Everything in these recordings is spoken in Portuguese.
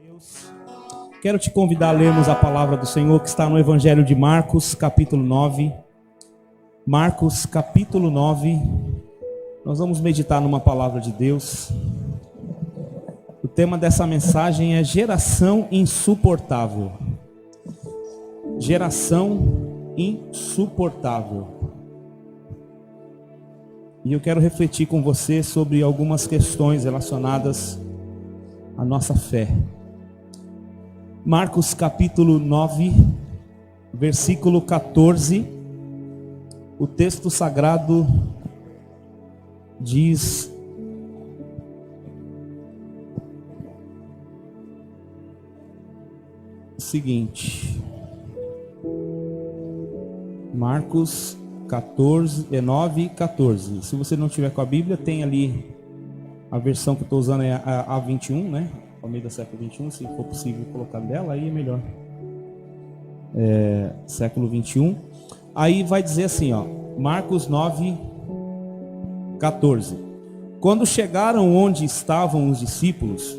Deus, quero te convidar a lermos a palavra do Senhor que está no Evangelho de Marcos, capítulo 9. Marcos, capítulo 9. Nós vamos meditar numa palavra de Deus. O tema dessa mensagem é geração insuportável. Geração insuportável. E eu quero refletir com você sobre algumas questões relacionadas à nossa fé. Marcos capítulo 9, versículo 14. O texto sagrado diz o seguinte. Marcos 9, 14. Se você não tiver com a Bíblia, tem ali a versão que eu estou usando, é a 21, né? Almeida século 21, se for possível colocar dela, aí é melhor. Século 21. Aí vai dizer assim, ó, Marcos 9, 14. Quando chegaram onde estavam os discípulos,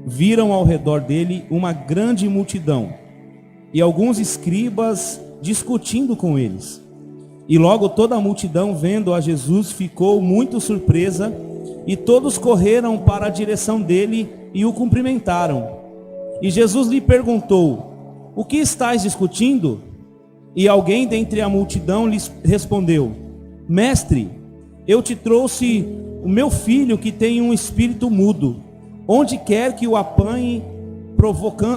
viram ao redor dele uma grande multidão e alguns escribas discutindo com eles. E logo toda a multidão, vendo a Jesus, ficou muito surpresa, e todos correram para a direção dele e o cumprimentaram. E Jesus lhe perguntou: o que estáis discutindo? E alguém dentre a multidão lhes respondeu: Mestre, eu te trouxe o meu filho que tem um espírito mudo. Onde quer que o apanhe,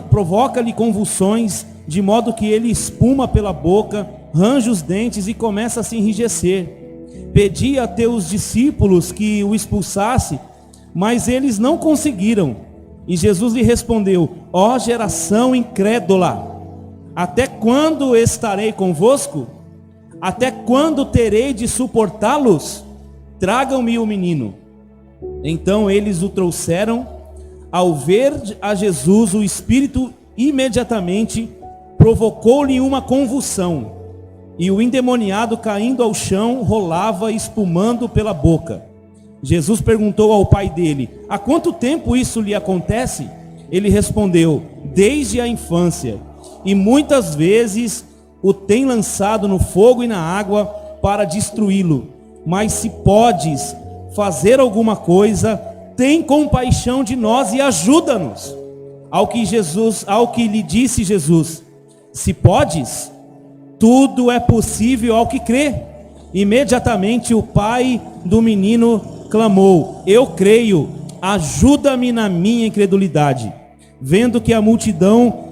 provoca-lhe convulsões, de modo que ele espuma pela boca, range os dentes e começa a se enrijecer. Pedi a teus discípulos que o expulsasse, mas eles não conseguiram. E Jesus lhe respondeu: ó geração incrédula, até quando estarei convosco? Até quando terei de suportá-los? Tragam-me o menino. Então eles o trouxeram. Ao ver a Jesus, o espírito imediatamente provocou-lhe uma convulsão, e o endemoniado, caindo ao chão, rolava espumando pela boca. Jesus perguntou ao pai dele: há quanto tempo isso lhe acontece? Ele respondeu: desde a infância, e muitas vezes o tem lançado no fogo e na água para destruí-lo. Mas se podes fazer alguma coisa, tem compaixão de nós e ajuda-nos. Ao que lhe disse Jesus: se podes, tudo é possível ao que crê. Imediatamente o pai do menino clamou: eu creio, ajuda-me na minha incredulidade. Vendo que a multidão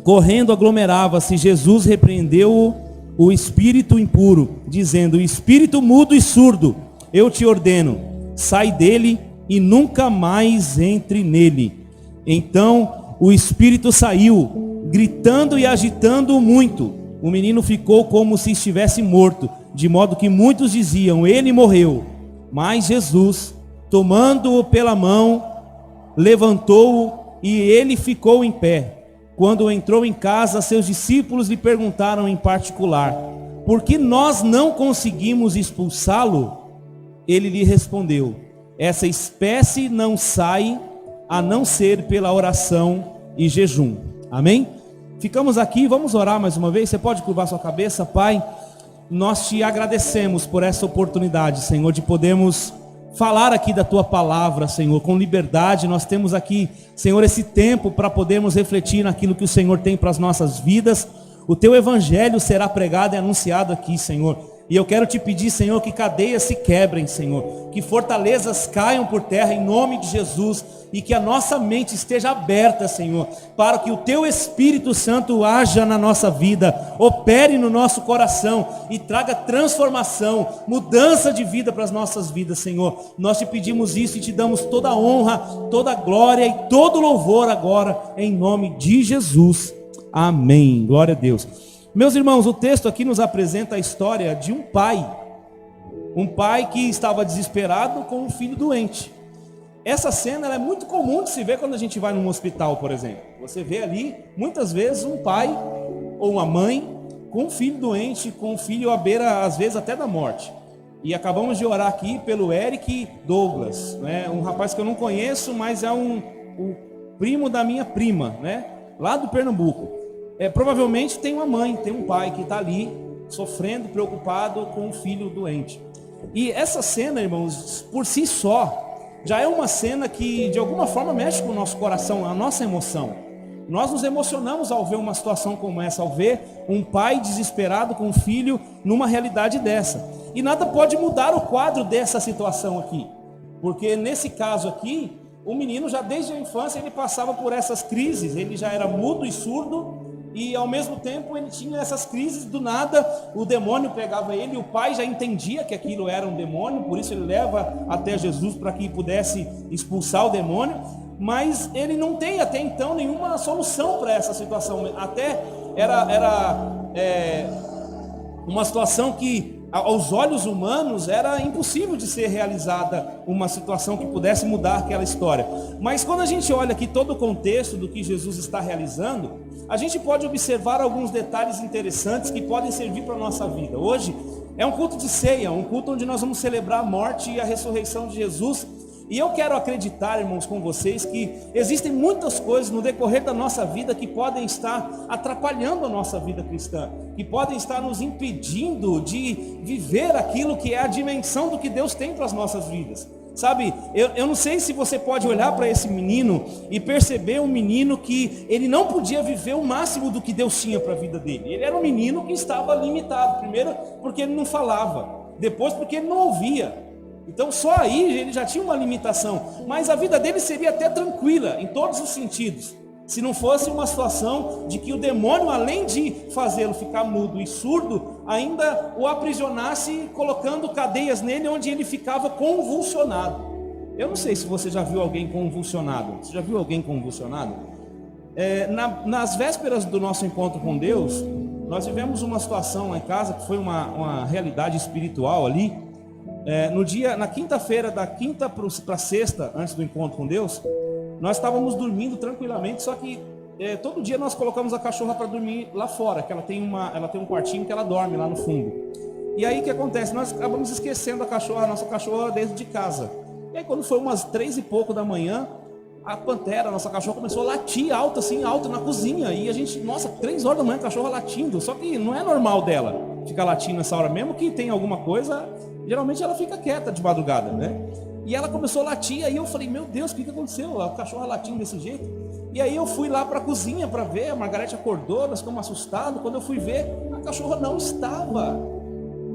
correndo aglomerava-se, Jesus repreendeu o espírito impuro, dizendo: espírito mudo e surdo, eu te ordeno, sai dele e nunca mais entre nele. Então o espírito saiu, gritando e agitando muito. O menino ficou como se estivesse morto, de modo que muitos diziam: ele morreu. Mas Jesus, tomando-o pela mão, levantou-o e ele ficou em pé. Quando entrou em casa, seus discípulos lhe perguntaram em particular: por que nós não conseguimos expulsá-lo? Ele lhe respondeu: essa espécie não sai a não ser pela oração e jejum. Amém? Ficamos aqui, vamos orar mais uma vez. Você pode curvar sua cabeça. Pai, nós te agradecemos por essa oportunidade, Senhor, de podermos falar aqui da tua palavra, Senhor, com liberdade. Nós temos aqui, Senhor, esse tempo para podermos refletir naquilo que o Senhor tem para as nossas vidas. O teu evangelho será pregado e anunciado aqui, Senhor. E eu quero te pedir, Senhor, que cadeias se quebrem, Senhor, que fortalezas caiam por terra em nome de Jesus, e que a nossa mente esteja aberta, Senhor, para que o teu Espírito Santo haja na nossa vida, opere no nosso coração e traga transformação, mudança de vida para as nossas vidas, Senhor. Nós te pedimos isso e te damos toda a honra, toda a glória e todo o louvor agora, em nome de Jesus. Amém. Glória a Deus. Meus irmãos, o texto aqui nos apresenta a história de um pai que estava desesperado com um filho doente. Essa cena ela é muito comum de se ver quando a gente vai num hospital, por exemplo. Você vê ali, muitas vezes, um pai ou uma mãe com um filho doente, com um filho à beira, às vezes, até da morte. E acabamos de orar aqui pelo Eric Douglas, né? Um rapaz que eu não conheço, mas é primo da minha prima, né? Lá do Pernambuco. Provavelmente tem uma mãe, tem um pai que está ali sofrendo, preocupado com o filho doente. E essa cena, irmãos, por si só, já é uma cena que de alguma forma mexe com o nosso coração, a nossa emoção. Nós nos emocionamos ao ver uma situação como essa, ao ver um pai desesperado com um filho numa realidade dessa. E nada pode mudar o quadro dessa situação aqui. Porque nesse caso aqui, o menino já desde a infância ele passava por essas crises, ele já era mudo e surdo, e ao mesmo tempo ele tinha essas crises, do nada o demônio pegava ele, o pai já entendia que aquilo era um demônio, por isso ele leva até Jesus para que pudesse expulsar o demônio, mas ele não tem até então nenhuma solução para essa situação, até era uma situação que aos olhos humanos era impossível de ser realizada uma situação que pudesse mudar aquela história. Mas quando a gente olha aqui todo o contexto do que Jesus está realizando, a gente pode observar alguns detalhes interessantes que podem servir para a nossa vida. Hoje é um culto de ceia, um culto onde nós vamos celebrar a morte e a ressurreição de Jesus. E eu quero acreditar, irmãos, com vocês, que existem muitas coisas no decorrer da nossa vida que podem estar atrapalhando a nossa vida cristã, que podem estar nos impedindo de viver aquilo que é a dimensão do que Deus tem para as nossas vidas. Sabe, eu não sei se você pode olhar para esse menino e perceber um menino que ele não podia viver o máximo do que Deus tinha para a vida dele. Ele era um menino que estava limitado, primeiro porque ele não falava, depois porque ele não ouvia. Então só aí ele já tinha uma limitação, mas a vida dele seria até tranquila em todos os sentidos, se não fosse uma situação de que o demônio, além de fazê-lo ficar mudo e surdo, ainda o aprisionasse colocando cadeias nele, onde ele ficava convulsionado. Eu não sei se você já viu alguém convulsionado. Você já viu alguém convulsionado? Nas vésperas do nosso encontro com Deus, nós vivemos uma situação lá em casa que foi uma realidade espiritual ali. Na quinta-feira, da quinta para sexta, antes do encontro com Deus, nós estávamos dormindo tranquilamente, só que todo dia nós colocamos a cachorra para dormir lá fora, que ela tem um quartinho que ela dorme lá no fundo. E aí o que acontece? Nós acabamos esquecendo a nossa cachorra dentro de casa. E aí quando foi umas 3 e pouco da manhã, a Pantera, a nossa cachorra, começou a latir alto na cozinha. E a gente, 3 horas da manhã a cachorra latindo, só que não é normal dela ficar latindo nessa hora, mesmo que tenha alguma coisa. Geralmente ela fica quieta de madrugada, né? E ela começou a latir, aí eu falei, meu Deus, o que aconteceu? A cachorra latindo desse jeito. E aí eu fui lá para a cozinha para ver, a Margarete acordou, nós ficamos assustados. Quando eu fui ver, a cachorra não estava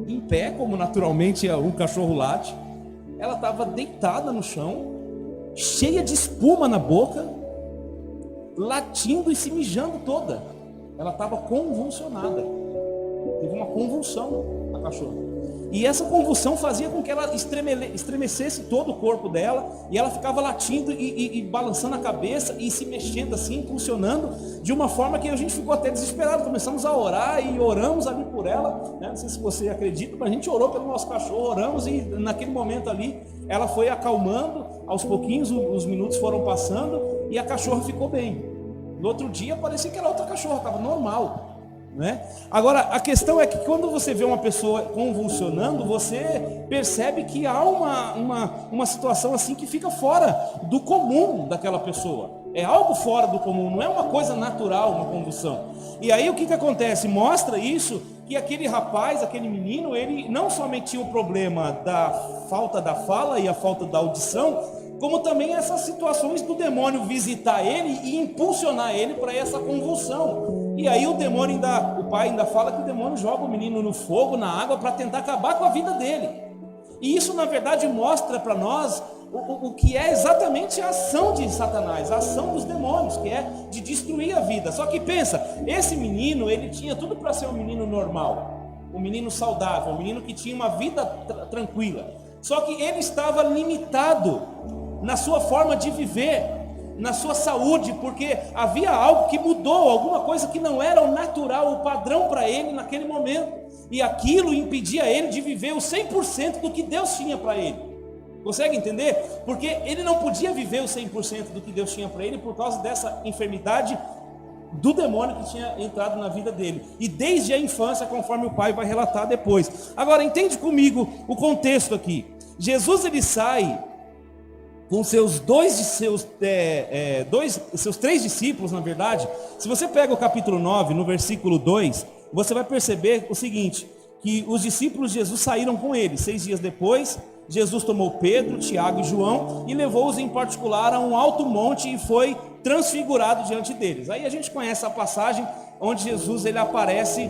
em pé, como naturalmente um cachorro late. Ela estava deitada no chão, cheia de espuma na boca, latindo e se mijando toda. Ela estava convulsionada. Teve uma convulsão a cachorra. E essa convulsão fazia com que ela estremecesse todo o corpo dela, e ela ficava latindo e balançando a cabeça e se mexendo assim, impulsionando, de uma forma que a gente ficou até desesperado. Começamos a orar e oramos ali por ela, né? Não sei se você acredita, mas a gente orou pelo nosso cachorro, oramos, e naquele momento ali ela foi acalmando, aos pouquinhos os minutos foram passando e a cachorra ficou bem. No outro dia parecia que era outra cachorra, estava normal. Né? Agora, a questão é que quando você vê uma pessoa convulsionando, você percebe que há uma situação assim que fica fora do comum daquela pessoa. É algo fora do comum, não é uma coisa natural, uma convulsão. E aí o que acontece? Mostra isso, que aquele rapaz, aquele menino, ele não somente tinha o problema da falta da fala e a falta da audição, como também essas situações do demônio visitar ele e impulsionar ele para essa convulsão. E aí o pai ainda fala que o demônio joga o menino no fogo, na água, para tentar acabar com a vida dele. E isso na verdade mostra para nós o que é exatamente a ação de Satanás, a ação dos demônios, que é de destruir a vida. Só que pensa, esse menino, ele tinha tudo para ser um menino normal, um menino saudável, um menino que tinha uma vida tranquila. Só que ele estava limitado na sua forma de viver, na sua saúde, porque havia algo que mudou, alguma coisa que não era o natural, o padrão para ele naquele momento, e aquilo impedia ele de viver o 100% do que Deus tinha para ele. Consegue entender? Porque ele não podia viver o 100% do que Deus tinha para ele por causa dessa enfermidade do demônio que tinha entrado na vida dele, e desde a infância, conforme o pai vai relatar depois. Agora entende comigo o contexto aqui. Jesus ele sai com seus três discípulos, na verdade. Se você pega o capítulo 9, no versículo 2, você vai perceber o seguinte, que os discípulos de Jesus saíram com ele. 6 dias depois, Jesus tomou Pedro, Tiago e João e levou-os em particular a um alto monte e foi transfigurado diante deles. Aí a gente conhece a passagem onde Jesus ele aparece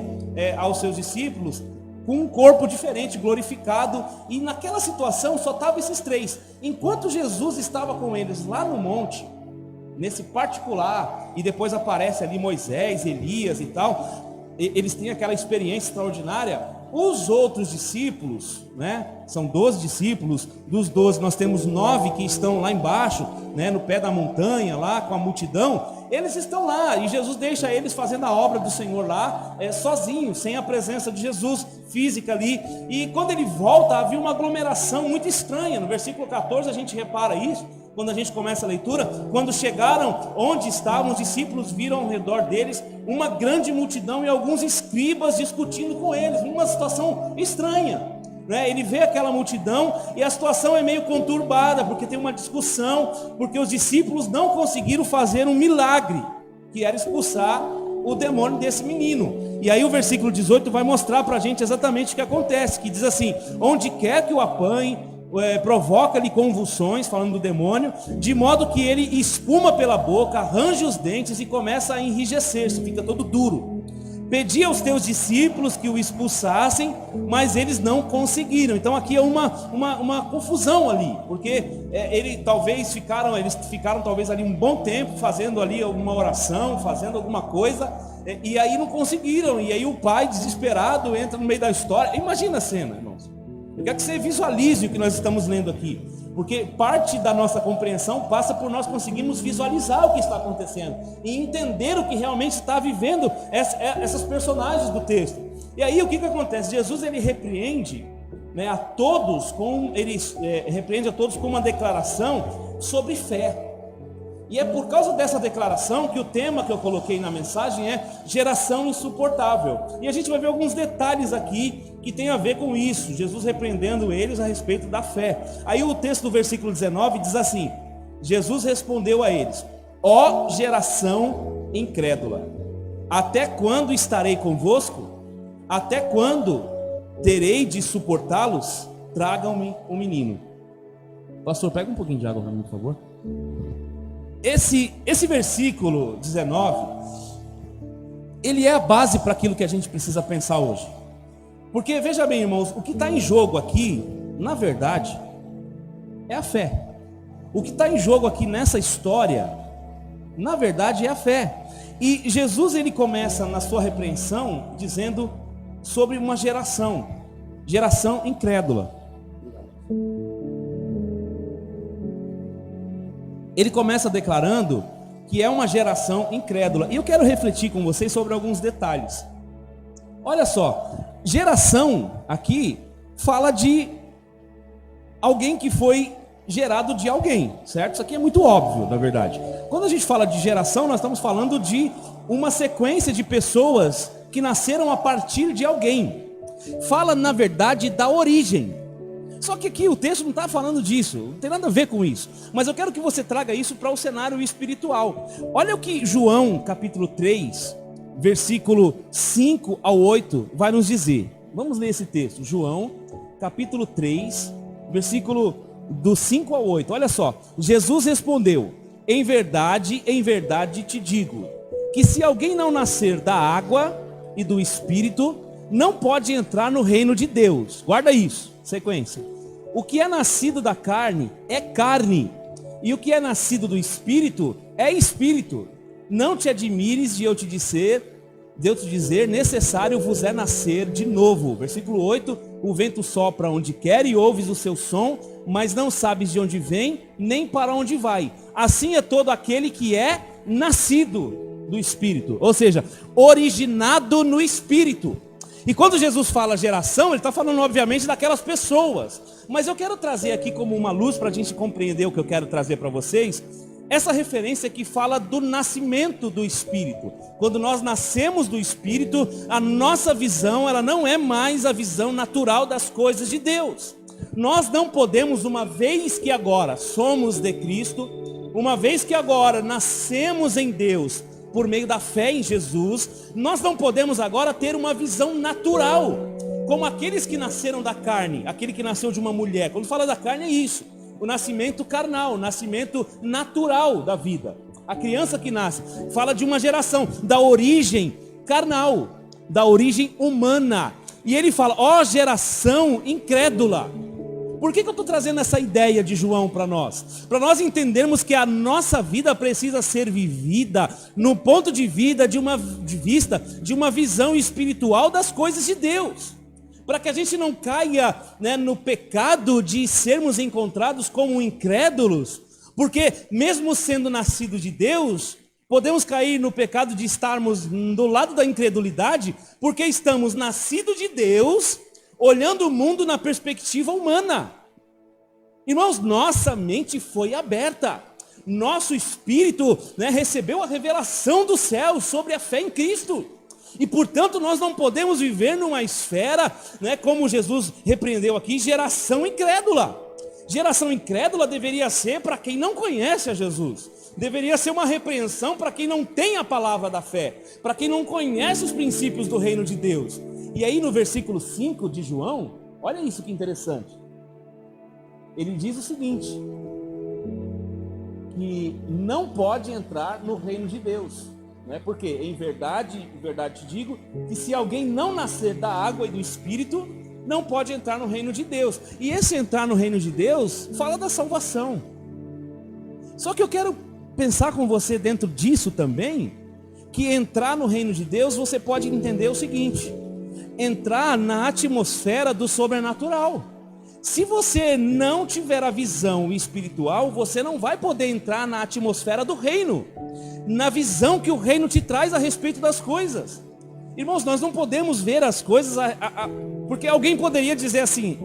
aos seus discípulos com um corpo diferente, glorificado, e naquela situação só estavam esses três. Enquanto Jesus estava com eles lá no monte, nesse particular, e depois aparece ali Moisés, Elias e tal, eles têm aquela experiência extraordinária. Os outros discípulos, né, são 12 discípulos, dos 12 nós temos 9 que estão lá embaixo, né, no pé da montanha, lá com a multidão. Eles estão lá, e Jesus deixa eles fazendo a obra do Senhor lá, sozinhos, sem a presença de Jesus física ali. E quando ele volta, havia uma aglomeração muito estranha. No versículo 14 a gente repara isso, quando a gente começa a leitura. Quando chegaram onde estavam, os discípulos viram ao redor deles uma grande multidão e alguns escribas discutindo com eles, numa situação estranha, né? Ele vê aquela multidão e a situação é meio conturbada, porque tem uma discussão, porque os discípulos não conseguiram fazer um milagre, que era expulsar o demônio desse menino. E aí o versículo 18 vai mostrar para a gente exatamente o que acontece, que diz assim: onde quer que o apanhe, provoca-lhe convulsões, falando do demônio, de modo que ele espuma pela boca, arranja os dentes e começa a enrijecer-se, fica todo duro. Pedi aos teus discípulos que o expulsassem, mas eles não conseguiram. Então aqui é uma confusão ali, porque eles ficaram talvez ali um bom tempo fazendo ali alguma oração, fazendo alguma coisa, e aí não conseguiram. E aí o pai desesperado entra no meio da história. Imagina a cena, irmãos. Eu quero que você visualize o que nós estamos lendo aqui, porque parte da nossa compreensão passa por nós conseguirmos visualizar o que está acontecendo e entender o que realmente está vivendo essas personagens do texto. E aí o que acontece? Jesus ele repreende, né, a todos repreende a todos com uma declaração sobre fé. E é por causa dessa declaração que o tema que eu coloquei na mensagem é geração insuportável. E a gente vai ver alguns detalhes aqui que tem a ver com isso, Jesus repreendendo eles a respeito da fé. Aí o texto do versículo 19 diz assim: Jesus respondeu a eles: ó geração incrédula, até quando estarei convosco? Até quando terei de suportá-los? Tragam-me um menino. Pastor, pega um pouquinho de água para mim, por favor. Esse versículo 19, ele é a base para aquilo que a gente precisa pensar hoje. Porque veja bem, irmãos, o que está em jogo aqui, na verdade, é a fé. O que está em jogo aqui nessa história, na verdade, é a fé. E Jesus ele começa na sua repreensão dizendo sobre uma geração incrédula. Ele começa declarando que é uma geração incrédula. E eu quero refletir com vocês sobre alguns detalhes. Olha só, geração aqui fala de alguém que foi gerado de alguém, certo? Isso aqui é muito óbvio, na verdade. Quando a gente fala de geração, nós estamos falando de uma sequência de pessoas que nasceram a partir de alguém. Fala, na verdade, da origem. Só que aqui o texto não está falando disso, não tem nada a ver com isso. Mas eu quero que você traga isso para o cenário espiritual. Olha o que João, capítulo 3, versículo 5 ao 8, vai nos dizer. Vamos ler esse texto. João, capítulo 3, versículo do 5 ao 8. Olha só. Jesus respondeu: em verdade te digo, que se alguém não nascer da água e do Espírito, não pode entrar no reino de Deus. Guarda isso, sequência. O que é nascido da carne é carne, e o que é nascido do Espírito é Espírito. Não te admires de eu te dizer, necessário vos é nascer de novo. Versículo 8, o vento sopra onde quer e ouves o seu som, mas não sabes de onde vem, nem para onde vai. Assim é todo aquele que é nascido do Espírito, ou seja, originado no Espírito. E quando Jesus fala geração, ele está falando obviamente daquelas pessoas. Mas eu quero trazer aqui como uma luz para a gente compreender o que eu quero trazer para vocês, essa referência que fala do nascimento do Espírito. Quando nós nascemos do Espírito, a nossa visão ela não é mais a visão natural das coisas de Deus. nós não podemos, uma vez que agora somos de Cristo, uma vez que agora nascemos em Deus, por meio da fé em Jesus, nós não podemos agora ter uma visão natural, como aqueles que nasceram da carne, aquele que nasceu de uma mulher. Quando fala da carne é isso, o nascimento carnal, o nascimento natural da vida. A criança que nasce, fala de uma geração, da origem carnal, da origem humana. E ele fala, ó geração incrédula. Por que eu estou trazendo essa ideia de João para nós? Para nós entendermos que a nossa vida precisa ser vivida no ponto de vista de uma visão espiritual das coisas de Deus. Para que a gente não caia, né, no pecado de sermos encontrados como incrédulos. Porque mesmo sendo nascido de Deus, podemos cair no pecado de estarmos do lado da incredulidade, porque estamos nascidos de Deus, olhando o mundo na perspectiva humana. Irmãos, nossa mente foi aberta. Nosso espírito, né, recebeu a revelação do céu sobre a fé em Cristo. E portanto nós não podemos viver numa esfera, né, como Jesus repreendeu aqui, geração incrédula. Geração incrédula deveria ser para quem não conhece a Jesus. Deveria ser uma repreensão para quem não tem a palavra da fé, para quem não conhece os princípios do reino de Deus. E aí no versículo 5 de João, olha isso que interessante. Ele diz o seguinte, que não pode entrar no reino de Deus. Não é? Porque em verdade te digo, que se alguém não nascer da água e do Espírito, não pode entrar no reino de Deus. E esse entrar no reino de Deus fala da salvação. Só que eu quero pensar com você dentro disso também, que entrar no reino de Deus você pode entender o seguinte: entrar na atmosfera do sobrenatural. Se você não tiver a visão espiritual, você não vai poder entrar na atmosfera do reino, na visão que o reino te traz a respeito das coisas. Irmãos, nós não podemos ver as coisas, porque alguém poderia dizer assim: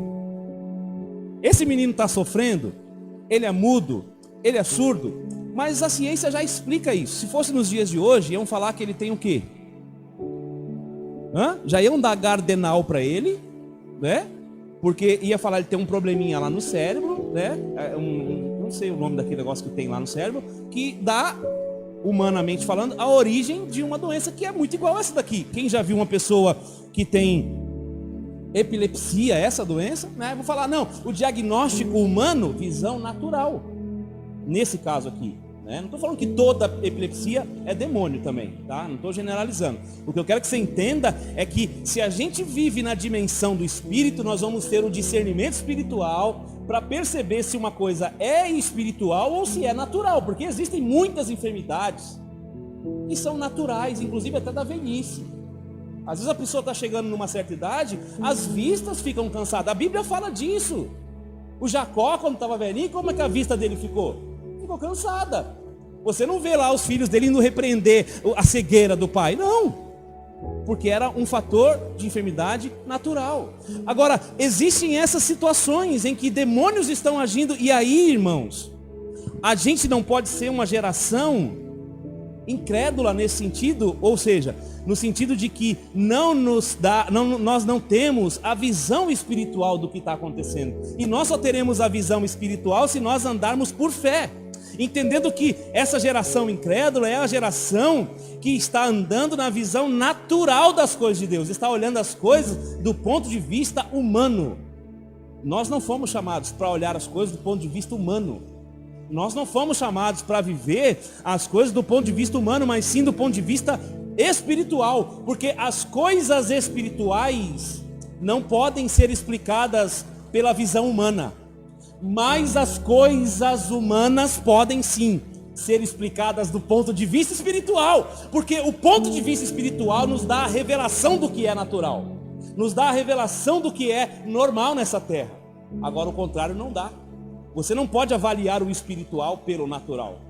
esse menino está sofrendo, ele é mudo, ele é surdo, mas a ciência já explica isso. Se fosse nos dias de hoje, iam falar que ele tem o quê? Já iam dar Gardenal para ele, né? Porque ia falar que ele tem um probleminha lá no cérebro, né? Não sei o nome daquele negócio que tem lá no cérebro, que dá, humanamente falando, a origem de uma doença que é muito igual a essa daqui. Quem já viu uma pessoa que tem epilepsia, essa doença, né? Vou falar, não, o diagnóstico humano, visão natural, nesse caso aqui, né? Não estou falando que toda epilepsia é demônio também, tá? Não estou generalizando. O que eu quero que você entenda é que se a gente vive na dimensão do espírito, nós vamos ter o discernimento espiritual para perceber se uma coisa é espiritual ou se é natural, porque existem muitas enfermidades que são naturais, inclusive até da velhice. Às vezes a pessoa está chegando numa certa idade, as vistas ficam cansadas. A Bíblia fala disso. O Jacó, quando estava velhinho, como é que a vista dele ficou? Ficou cansada. Você não vê lá os filhos dele indo repreender a cegueira do pai. Não. Porque era um fator de enfermidade natural. Agora, existem essas situações em que demônios estão agindo. E aí, irmãos, a gente não pode ser uma geração incrédula nesse sentido, ou seja, no sentido de que nós não temos a visão espiritual do que está acontecendo. E nós só teremos a visão espiritual se nós andarmos por fé, entendendo que essa geração incrédula é a geração que está andando na visão natural das coisas de Deus, está olhando as coisas do ponto de vista humano. Nós não fomos chamados para olhar as coisas do ponto de vista humano. Nós não fomos chamados para viver as coisas do ponto de vista humano, mas sim do ponto de vista espiritual, porque as coisas espirituais não podem ser explicadas pela visão humana, mas as coisas humanas podem sim ser explicadas do ponto de vista espiritual, porque o ponto de vista espiritual nos dá a revelação do que é natural, nos dá a revelação do que é normal nessa terra. Agora o contrário não dá. Você não pode avaliar o espiritual pelo natural,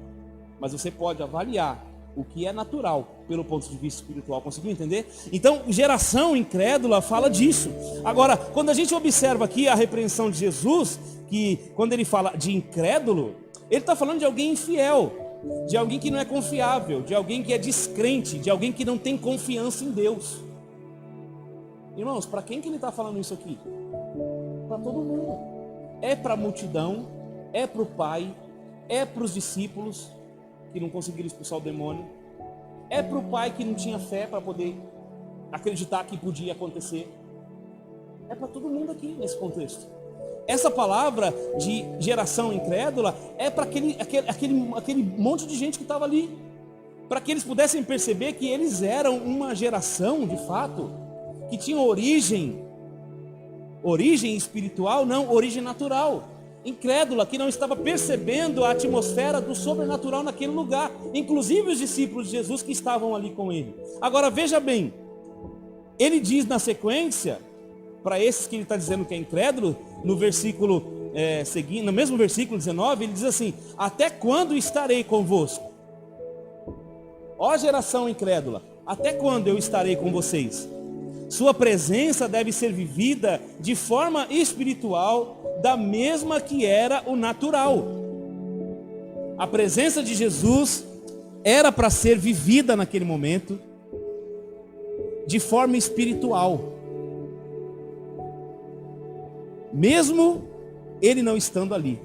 mas você pode avaliar o que é natural pelo ponto de vista espiritual. Conseguiu entender? Então, geração incrédula fala disso. Agora, quando a gente observa aqui a repreensão de Jesus, que quando ele fala de incrédulo, ele está falando de alguém infiel, de alguém que não é confiável, de alguém que é descrente, de alguém que não tem confiança em Deus. Irmãos, para quem que ele está falando isso aqui? Para todo mundo. é para a multidão, é para o Pai, é para os discípulos que não conseguiram expulsar o demônio, é para o pai que não tinha fé para poder acreditar que podia acontecer, é para todo mundo aqui nesse contexto. Essa palavra de geração incrédula é para aquele monte de gente que estava ali, para que eles pudessem perceber que eles eram uma geração, de fato, que tinha origem espiritual, não origem natural. Incrédula, que não estava percebendo a atmosfera do sobrenatural naquele lugar, inclusive os discípulos de Jesus que estavam ali com ele. Agora veja bem, ele diz na sequência, para esses que ele está dizendo que é incrédulo, no versículo seguinte, no mesmo versículo 19, ele diz assim: até quando estarei convosco? Ó geração incrédula, até quando eu estarei com vocês? Sua presença deve ser vivida de forma espiritual, da mesma que era o natural. A presença de Jesus era para ser vivida naquele momento de forma espiritual, mesmo ele não estando ali.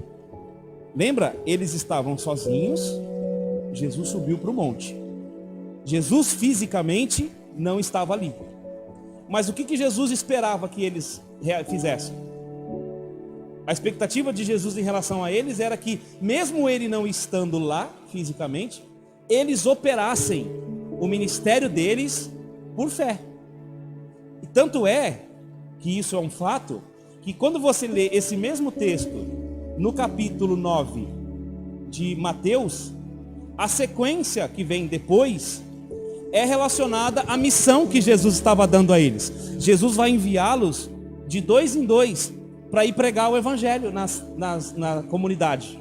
Lembra? Eles estavam sozinhos, Jesus subiu para o monte. Jesus fisicamente não estava ali. Mas o que Jesus esperava que eles fizessem? A expectativa de Jesus em relação a eles era que, mesmo ele não estando lá fisicamente, eles operassem o ministério deles por fé. E tanto é que isso é um fato, que quando você lê esse mesmo texto no capítulo 9 de Mateus, a sequência que vem depois é relacionada à missão que Jesus estava dando a eles. Jesus vai enviá-los de 2 em 2 para ir pregar o evangelho na comunidade.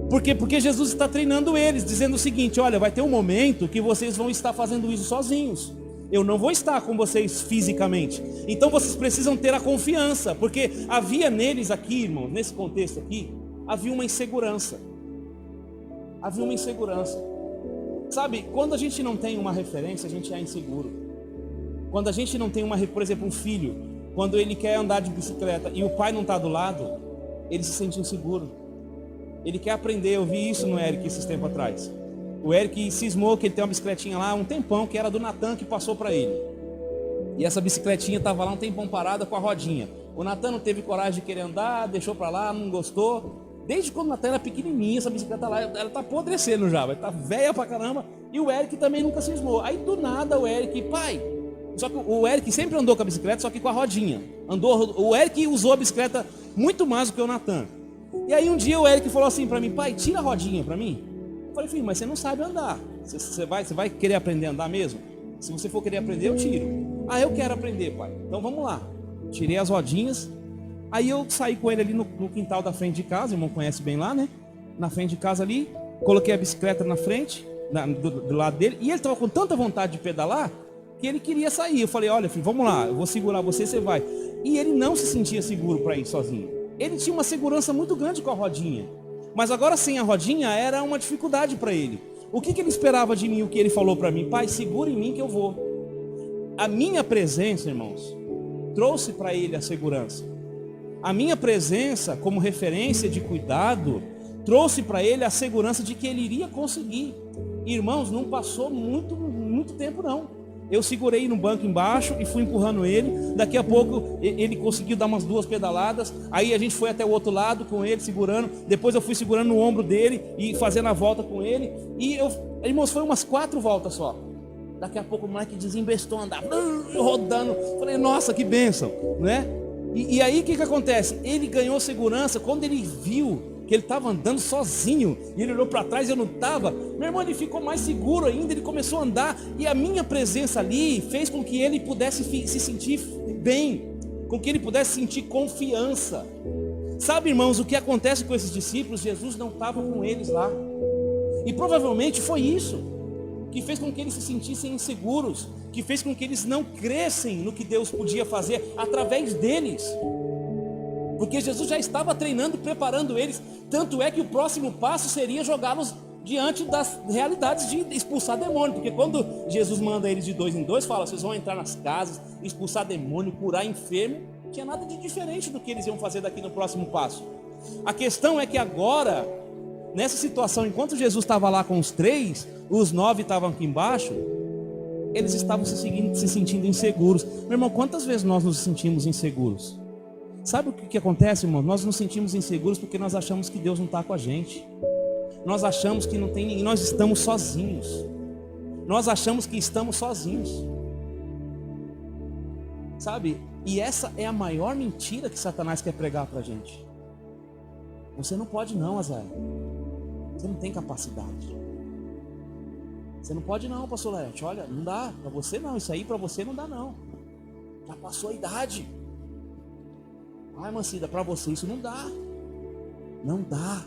Por quê? Porque Jesus está treinando eles, dizendo o seguinte: olha, vai ter um momento que vocês vão estar fazendo isso sozinhos. Eu não vou estar com vocês fisicamente. Então vocês precisam ter a confiança, porque havia neles aqui, irmão, nesse contexto aqui, havia uma insegurança. Havia uma insegurança. Sabe, quando a gente não tem uma referência, a gente é inseguro. Quando a gente não tem por exemplo, um filho, quando ele quer andar de bicicleta e o pai não está do lado, ele se sente inseguro. Ele quer aprender. Eu vi isso no Eric esses tempos atrás. O Eric cismou que ele tem uma bicicletinha lá, um tempão, que era do Natan, que passou para ele. E essa bicicletinha estava lá um tempão parada com a rodinha. O Natan não teve coragem de querer andar, deixou para lá, não gostou. Desde quando o Natan era pequenininha, essa bicicleta lá, ela está apodrecendo já, vai estar velha pra caramba. E o Eric também nunca cismou. Aí do nada o Eric, pai... Só que o Eric sempre andou com a bicicleta, só que com a rodinha. O Eric usou a bicicleta muito mais do que o Natan. E aí um dia o Eric falou assim para mim: pai, tira a rodinha para mim. Eu falei: filho, mas você não sabe andar. Você vai querer aprender a andar mesmo? Se você for querer aprender, eu tiro. Ah, eu quero aprender, pai. Então vamos lá. Tirei as rodinhas. Aí eu saí com ele ali no quintal da frente de casa. O irmão conhece bem lá, né? Na frente de casa ali. Coloquei a bicicleta na frente, do lado dele. E ele estava com tanta vontade de pedalar que ele queria sair. Eu falei: olha, filho, vamos lá. Eu vou segurar você, você vai. E ele não se sentia seguro para ir sozinho. Ele tinha uma segurança muito grande com a rodinha. Mas agora sem a rodinha era uma dificuldade para ele. O que ele esperava de mim? O que ele falou para mim? Pai, segura em mim que eu vou. A minha presença, irmãos, trouxe para ele a segurança. A minha presença como referência de cuidado trouxe para ele a segurança de que ele iria conseguir. Irmãos, não passou muito tempo não. Eu segurei no banco embaixo e fui empurrando ele. Daqui a pouco ele conseguiu dar umas 2 pedaladas. Aí a gente foi até o outro lado com ele segurando. Depois eu fui segurando no ombro dele e fazendo a volta com ele. E irmãos, foi umas 4 voltas só. Daqui a pouco o moleque desembestou a andar, rodando. Falei: nossa, que bênção, né? E aí o que acontece? Ele ganhou segurança quando ele viu que ele estava andando sozinho, e ele olhou para trás e eu não estava. Meu irmão, ele ficou mais seguro ainda, ele começou a andar, e a minha presença ali fez com que ele pudesse se sentir bem, com que ele pudesse sentir confiança. Sabe, irmãos, o que acontece com esses discípulos? Jesus não estava com eles lá, e provavelmente foi isso que fez com que eles se sentissem inseguros, que fez com que eles não crescem no que Deus podia fazer através deles. Porque Jesus já estava treinando, preparando eles. Tanto é que o próximo passo seria jogá-los diante das realidades de expulsar demônio. Porque quando Jesus manda eles de 2 em 2, fala: vocês vão entrar nas casas, expulsar demônio, curar enfermo. tinha nada de diferente do que eles iam fazer daqui no próximo passo. A questão é que agora, nessa situação, enquanto Jesus estava lá com os 3, os 9 estavam aqui embaixo, eles estavam se sentindo inseguros. Meu irmão, quantas vezes nós nos sentimos inseguros? Sabe o que acontece, irmão? Nós nos sentimos inseguros porque nós achamos que Deus não está com a gente. Nós achamos que não tem ninguém, nós estamos sozinhos. Nós achamos que estamos sozinhos. Sabe? E essa é a maior mentira que Satanás quer pregar para a gente. Você não pode não, Azael. Você não tem capacidade. Você não pode não, pastor Laerte. Olha, não dá. Para você não. Isso aí para você não dá não. Já passou a idade. Ai, Mancida, para você isso não dá. Não dá.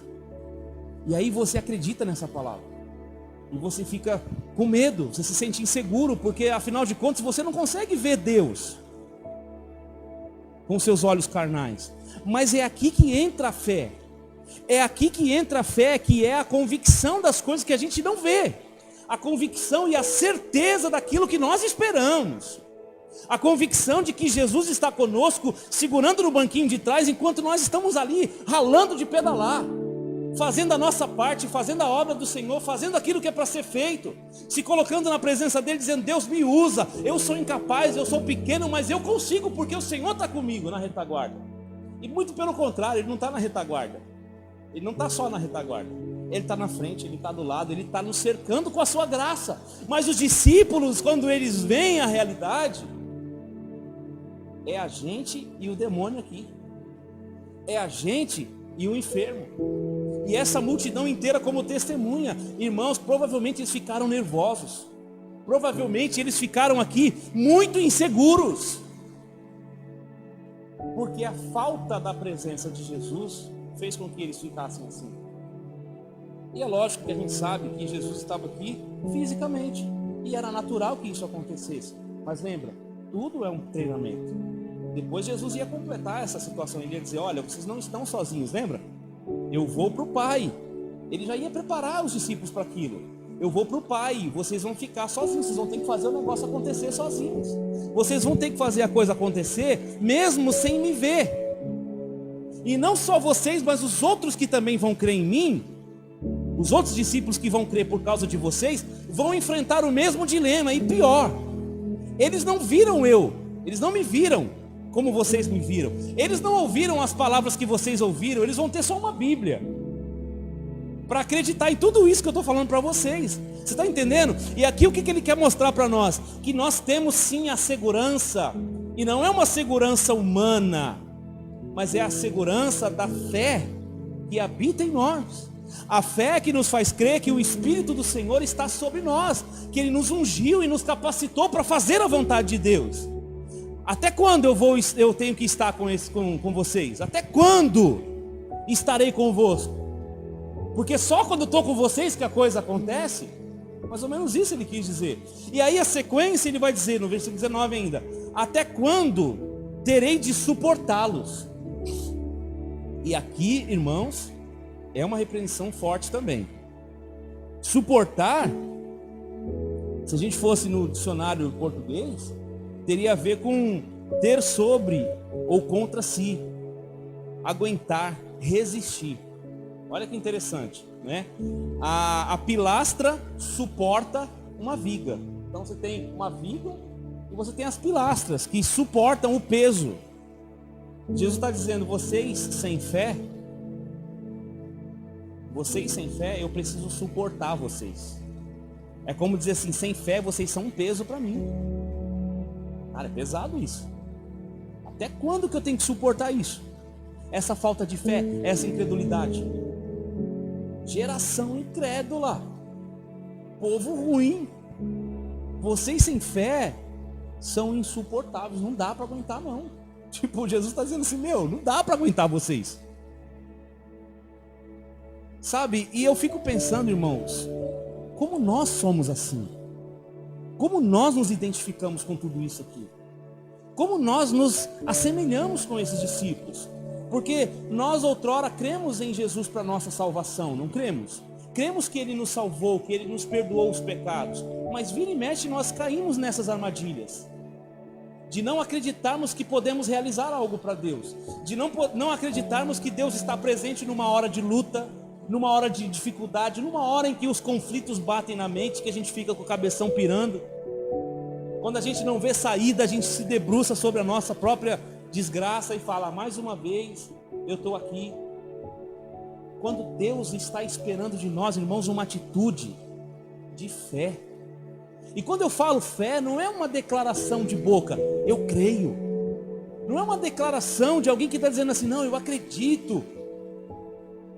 E aí você acredita nessa palavra. E você fica com medo. Você se sente inseguro. Porque afinal de contas você não consegue ver Deus com seus olhos carnais. Mas é aqui que entra a fé. É aqui que entra a fé, que é a convicção das coisas que a gente não vê. A convicção e a certeza daquilo que nós esperamos. A convicção de que Jesus está conosco, segurando no banquinho de trás, enquanto nós estamos ali, ralando de pedalar, fazendo a nossa parte, fazendo a obra do Senhor, fazendo aquilo que é para ser feito, se colocando na presença dEle, dizendo: Deus me usa, eu sou incapaz, eu sou pequeno, mas eu consigo, porque o Senhor está comigo na retaguarda. E muito pelo contrário, Ele não está na retaguarda. Ele não está só na retaguarda. Ele está na frente, Ele está do lado, Ele está nos cercando com a sua graça. Mas os discípulos, quando eles veem a realidade, é a gente e o demônio aqui. É a gente e o enfermo. E essa multidão inteira como testemunha. Irmãos, provavelmente eles ficaram nervosos. Provavelmente eles ficaram aqui muito inseguros. Porque a falta da presença de Jesus fez com que eles ficassem assim. E é lógico que a gente sabe que Jesus estava aqui fisicamente. E era natural que isso acontecesse. Mas lembra, tudo é um treinamento. Depois Jesus ia completar essa situação. Ele ia dizer: olha, vocês não estão sozinhos, lembra? Eu vou para o Pai. Ele já ia preparar os discípulos para aquilo. Eu vou para o Pai, vocês vão ficar sozinhos. Vocês vão ter que fazer o negócio acontecer sozinhos. Vocês vão ter que fazer a coisa acontecer mesmo sem me ver. E não só vocês, mas os outros que também vão crer em mim, os outros discípulos que vão crer por causa de vocês, vão enfrentar o mesmo dilema. E pior, eles não viram eu, eles não me viram como vocês me viram. Eles não ouviram as palavras que vocês ouviram. Eles vão ter só uma Bíblia para acreditar em tudo isso que eu estou falando para vocês. Você está entendendo? E aqui o que ele quer mostrar para nós? Que nós temos sim a segurança. E não é uma segurança humana, mas é a segurança da fé que habita em nós. A fé que nos faz crer que o Espírito do Senhor está sobre nós, que Ele nos ungiu e nos capacitou para fazer a vontade de Deus. Até quando eu tenho que estar com vocês? Até quando estarei convosco? Porque só quando estou com vocês que a coisa acontece. Mais ou menos isso ele quis dizer. E aí a sequência ele vai dizer no versículo 19 ainda: até quando terei de suportá-los? E aqui, irmãos, é uma repreensão forte também. Suportar, se a gente fosse no dicionário português, teria a ver com ter sobre ou contra si, aguentar, resistir. Olha que interessante, né? A pilastra suporta uma viga. Então você tem uma viga e você tem as pilastras que suportam o peso. Jesus está dizendo: vocês sem fé, eu preciso suportar vocês. É como dizer assim: sem fé vocês são um peso para mim. Cara, é pesado isso. Até quando que eu tenho que suportar isso? Essa falta de fé, essa incredulidade. Geração incrédula, povo ruim. Vocês sem fé são insuportáveis. Não dá para aguentar não. Tipo, Jesus está dizendo assim: não dá para aguentar vocês. Sabe, e eu fico pensando, irmãos, como nós somos assim. Como nós nos identificamos com tudo isso aqui? Como nós nos assemelhamos com esses discípulos? Porque nós outrora cremos em Jesus para nossa salvação, não cremos? Cremos que Ele nos salvou, que Ele nos perdoou os pecados. Mas vira e mexe nós caímos nessas armadilhas. de não acreditarmos que podemos realizar algo para Deus, de não acreditarmos que Deus está presente numa hora de luta, numa hora de dificuldade, numa hora em que os conflitos batem na mente, que a gente fica com o cabeção pirando. Quando a gente não vê saída, a gente se debruça sobre a nossa própria desgraça e fala: mais uma vez eu estou aqui. Quando Deus está esperando de nós, irmãos, uma atitude de fé. E quando eu falo fé, não é uma declaração de boca, eu creio. Não é uma declaração de alguém que está dizendo assim: não, eu acredito.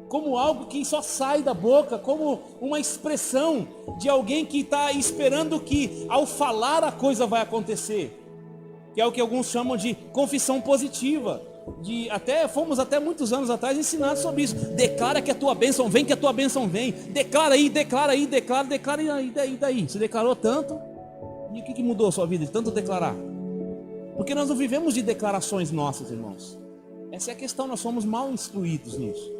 Como algo que só sai da boca, como uma expressão de alguém que está esperando que ao falar a coisa vai acontecer. Que é o que alguns chamam de confissão positiva. Fomos até muitos anos atrás ensinados sobre isso. Declara que a tua bênção vem, que a tua bênção vem. Declara aí, declara, e daí. Você declarou tanto, e o que mudou a sua vida de tanto declarar? Porque nós não vivemos de declarações nossas, irmãos. Essa é a questão, nós somos mal instruídos nisso.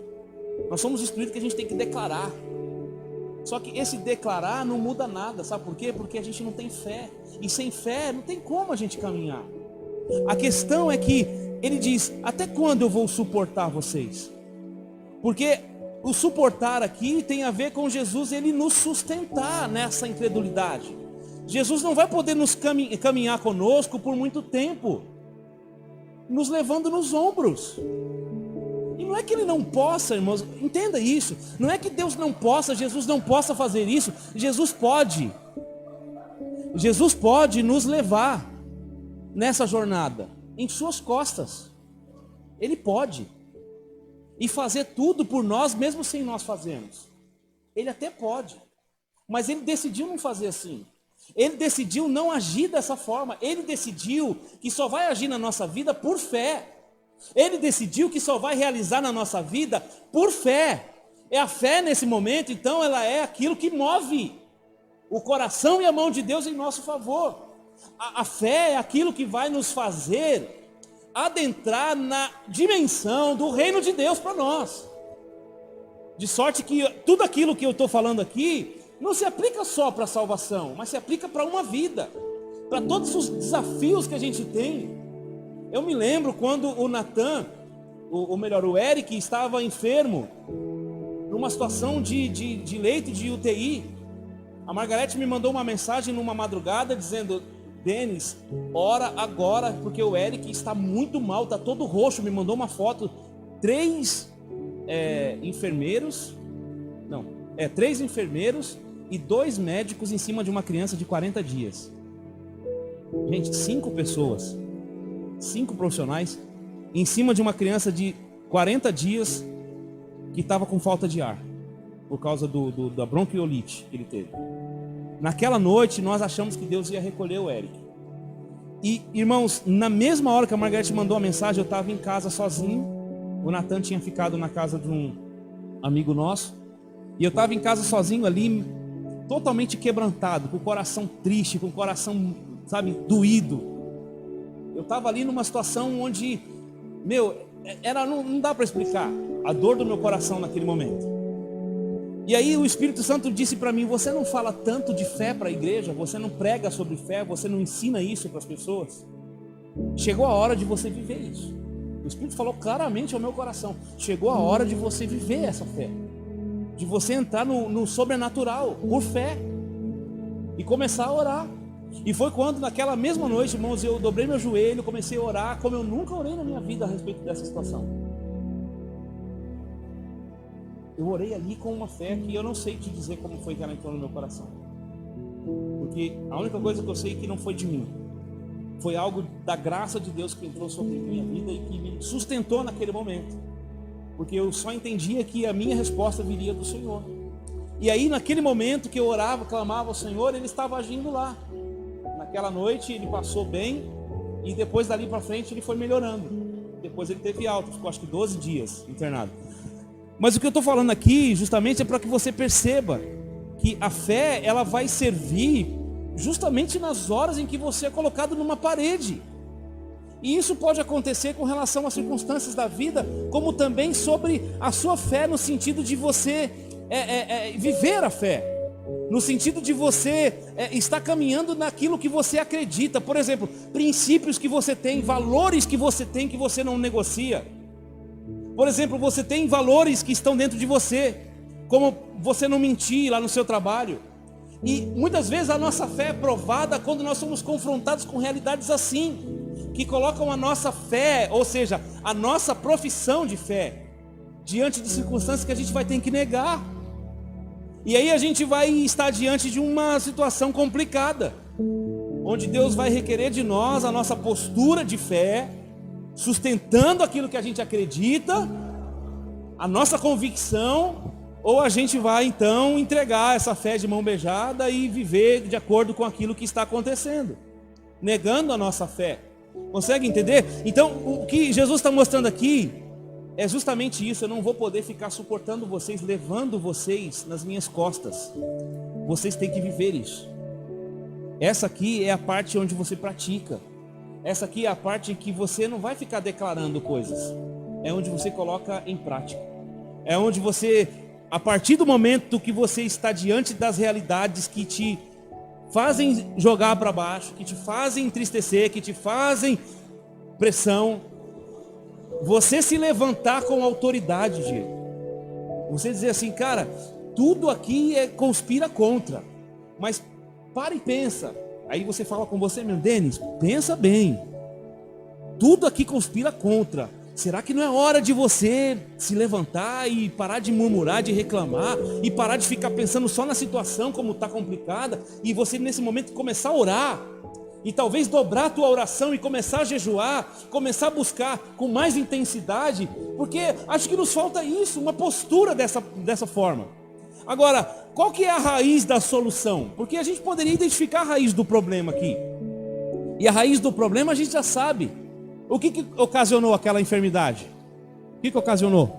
Nós somos instruídos que a gente tem que declarar. Só que esse declarar não muda nada, sabe por quê? Porque a gente não tem fé. E sem fé não tem como a gente caminhar. A questão é que ele diz: até quando eu vou suportar vocês? Porque o suportar aqui tem a ver com Jesus, ele nos sustentar nessa incredulidade. Jesus não vai poder nos caminhar conosco por muito tempo, nos levando nos ombros. E não é que ele não possa, irmãos, entenda isso. Não é que Deus não possa, Jesus não possa fazer isso. Jesus pode. Jesus pode nos levar nessa jornada em suas costas. Ele pode. E fazer tudo por nós, mesmo sem nós fazermos. Ele até pode. Mas ele decidiu não fazer assim. Ele decidiu não agir dessa forma. Ele decidiu que só vai agir na nossa vida por fé. Ele decidiu que só vai realizar na nossa vida por fé. É a fé nesse momento, então, ela é aquilo que move o coração e a mão de Deus em nosso favor. A fé é aquilo que vai nos fazer adentrar na dimensão do reino de Deus para nós. De sorte que tudo aquilo que eu estou falando aqui não se aplica só para a salvação, mas se aplica para uma vida, para todos os desafios que a gente tem. Eu me lembro quando o Natan, o Eric, estava enfermo, numa situação de leito de UTI. A Margarete me mandou uma mensagem numa madrugada dizendo: Denis, ora agora, porque o Eric está muito mal, está todo roxo. Me mandou uma foto, 3 enfermeiros e 2 médicos em cima de uma criança de 40 dias. Gente, 5 pessoas, 5 profissionais em cima de uma criança de 40 dias que estava com falta de ar por causa da bronquiolite que ele teve. Naquela noite nós achamos que Deus ia recolher o Eric. E, irmãos, na mesma hora que a Margarete mandou a mensagem, eu estava em casa sozinho. O Natan tinha ficado na casa de um amigo nosso, e eu estava em casa sozinho ali, totalmente quebrantado, com o coração triste, com o coração, sabe, doído. Eu estava ali numa situação onde, não dá para explicar a dor do meu coração naquele momento. E aí o Espírito Santo disse para mim: você não fala tanto de fé para a igreja, você não prega sobre fé, você não ensina isso para as pessoas. Chegou a hora de você viver isso. O Espírito falou claramente ao meu coração: chegou a hora de você viver essa fé, de você entrar no sobrenatural, por fé, e começar a orar. E foi quando naquela mesma noite, irmãos, eu dobrei meu joelho, comecei a orar como eu nunca orei na minha vida a respeito dessa situação. Eu orei ali com uma fé que eu não sei te dizer como foi que ela entrou no meu coração. Porque a única coisa que eu sei é que não foi de mim. Foi algo da graça de Deus que entrou sobre minha vida e que me sustentou naquele momento. Porque eu só entendia que a minha resposta viria do Senhor. E aí naquele momento que eu orava, clamava ao Senhor, Ele estava agindo lá. Naquela noite ele passou bem e depois dali para frente ele foi melhorando. Depois ele teve alta, ficou acho que 12 dias internado. Mas o que eu estou falando aqui justamente é para que você perceba que a fé, ela vai servir justamente nas horas em que você é colocado numa parede. E isso pode acontecer com relação às circunstâncias da vida, como também sobre a sua fé, no sentido de você viver a fé. no sentido de você estar caminhando naquilo que você acredita. Por exemplo, princípios que você tem, valores que você não negocia. Por exemplo, você tem valores que estão dentro de você, como você não mentir lá no seu trabalho. E muitas vezes a nossa fé é provada quando nós somos confrontados com realidades assim, que colocam a nossa fé, ou seja, a nossa profissão de fé, diante de circunstâncias que a gente vai ter que negar. E aí a gente vai estar diante de uma situação complicada, onde Deus vai requerer de nós a nossa postura de fé, sustentando aquilo que a gente acredita, a nossa convicção, ou a gente vai então entregar essa fé de mão beijada e viver de acordo com aquilo que está acontecendo, negando a nossa fé. Consegue entender? Então o que Jesus está mostrando aqui é justamente isso. Eu não vou poder ficar suportando vocês, levando vocês nas minhas costas. Vocês têm que viver isso. Essa aqui é a parte onde você pratica. Essa aqui é a parte em que você não vai ficar declarando coisas. É onde você coloca em prática. É onde você, a partir do momento que você está diante das realidades que te fazem jogar para baixo, que te fazem entristecer, que te fazem pressão, você se levantar com autoridade, Diego. Você dizer assim, cara, tudo aqui conspira contra. Mas para e pensa. Aí você fala com você mesmo, Denis, pensa bem. Tudo aqui conspira contra. Será que não é hora de você se levantar e parar de murmurar, de reclamar, e parar de ficar pensando só na situação como está complicada, e você nesse momento começar a orar, e talvez dobrar a tua oração e começar a jejuar, começar a buscar com mais intensidade, porque acho que nos falta isso, uma postura dessa forma. Agora, qual que é a raiz da solução? Porque a gente poderia identificar a raiz do problema aqui. E a raiz do problema a gente já sabe. O que ocasionou aquela enfermidade? O que ocasionou?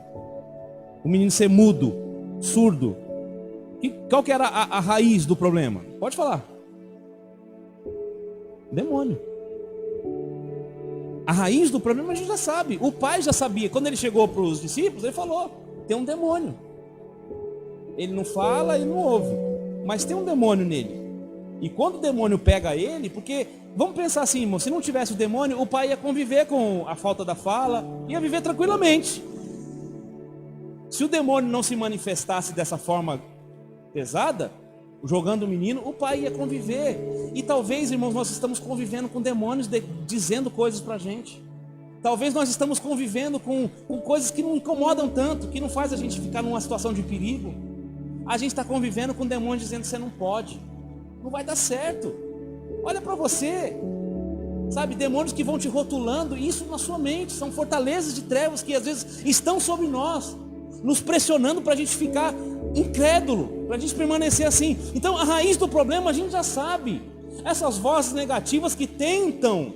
O menino ser mudo, surdo. Qual que era a raiz do problema? Pode falar. Demônio. A raiz do problema a gente já sabe. O pai já sabia. Quando ele chegou para os discípulos, ele falou, tem um demônio. Ele não fala, ele não ouve, mas tem um demônio nele. E quando o demônio pega ele, porque, vamos pensar assim, irmão, se não tivesse o demônio, o pai ia conviver com a falta da fala, ia viver tranquilamente. Se o demônio não se manifestasse dessa forma pesada, jogando o menino, o pai ia conviver. E talvez, irmãos, nós estamos convivendo com demônios dizendo coisas pra gente. Talvez nós estamos convivendo com coisas que não incomodam tanto, que não faz a gente ficar numa situação de perigo. A gente está convivendo com demônios dizendo que você não pode, não vai dar certo. Olha para você, sabe, demônios que vão te rotulando, isso na sua mente, são fortalezas de trevas que às vezes estão sobre nós, nos pressionando para a gente ficar incrédulo, para a gente permanecer assim. Então a raiz do problema a gente já sabe. Essas vozes negativas que tentam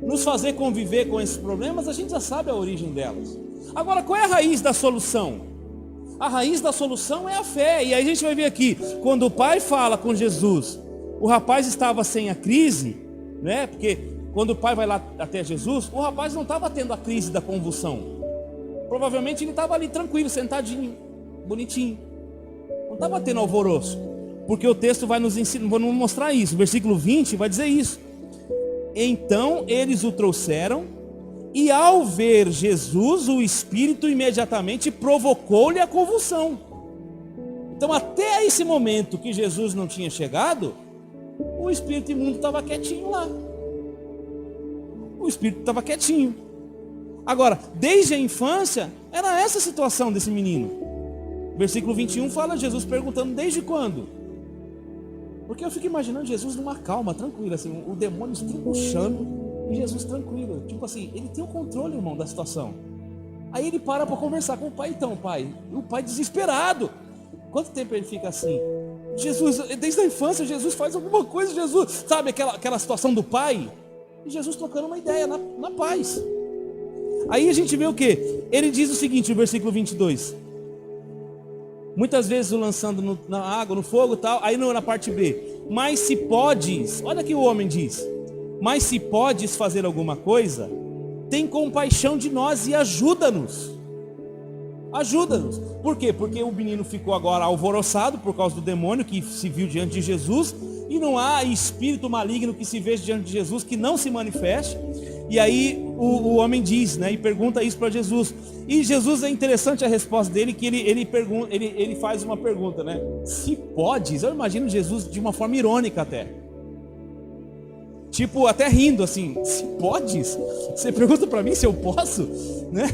nos fazer conviver com esses problemas, a gente já sabe a origem delas. Agora, qual é a raiz da solução? A raiz da solução é a fé. E aí a gente vai ver aqui, quando o pai fala com Jesus, o rapaz estava sem a crise, né? Porque quando o pai vai lá até Jesus, o rapaz não estava tendo a crise da convulsão. Provavelmente ele estava ali tranquilo, sentadinho, bonitinho. Não estava tendo alvoroço. Porque o texto vai nos ensinar, vou nos mostrar isso. O versículo 20 vai dizer isso. Então eles o trouxeram, e ao ver Jesus, o espírito imediatamente provocou-lhe a convulsão. Então até esse momento que Jesus não tinha chegado, o espírito imundo estava quietinho lá. O espírito estava quietinho. Agora, desde a infância, era essa a situação desse menino. Versículo 21 fala Jesus perguntando, desde quando? Porque eu fico imaginando Jesus numa calma, tranquila, assim, o demônio estribuchando, e Jesus tranquilo, tipo assim, ele tem o controle, irmão, da situação. Aí ele para conversar com o pai, então, pai, e o pai desesperado. Quanto tempo ele fica assim? Jesus, desde a infância, Jesus faz alguma coisa, Jesus, sabe aquela situação do pai? E Jesus trocando uma ideia na paz. Aí a gente vê o que? Ele diz o seguinte, no versículo 22. Muitas vezes o lançando na água, no fogo e tal. Aí na parte B. Mas se podes, olha que o homem diz. Mas se podes fazer alguma coisa, tem compaixão de nós e ajuda-nos. Ajuda-nos. Por quê? Porque o menino ficou agora alvoroçado por causa do demônio que se viu diante de Jesus, e não há espírito maligno que se veja diante de Jesus que não se manifeste. E aí o homem diz, né, e pergunta isso para Jesus. E Jesus, é interessante a resposta dele, que ele faz uma pergunta, né? Se podes, eu imagino Jesus de uma forma irônica até. Tipo, até rindo assim, se podes? Você pergunta para mim se eu posso? Né?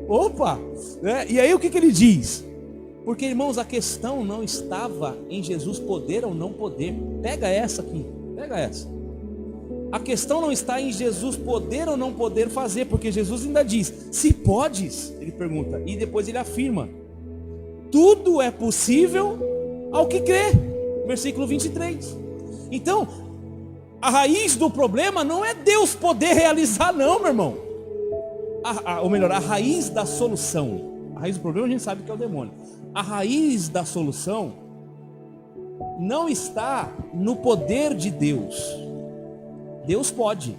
Opa! Né? E aí o que ele diz? Porque, irmãos, a questão não estava em Jesus poder ou não poder. Pega essa aqui, pega essa. A questão não está em Jesus poder ou não poder fazer, porque Jesus ainda diz, se podes, ele pergunta, e depois ele afirma, tudo é possível ao que crê, versículo 23. Então, a raiz do problema não é Deus poder realizar não, meu irmão. Ou melhor, a raiz da solução. A raiz do problema a gente sabe que é o demônio. A raiz da solução não está no poder de Deus. Deus pode,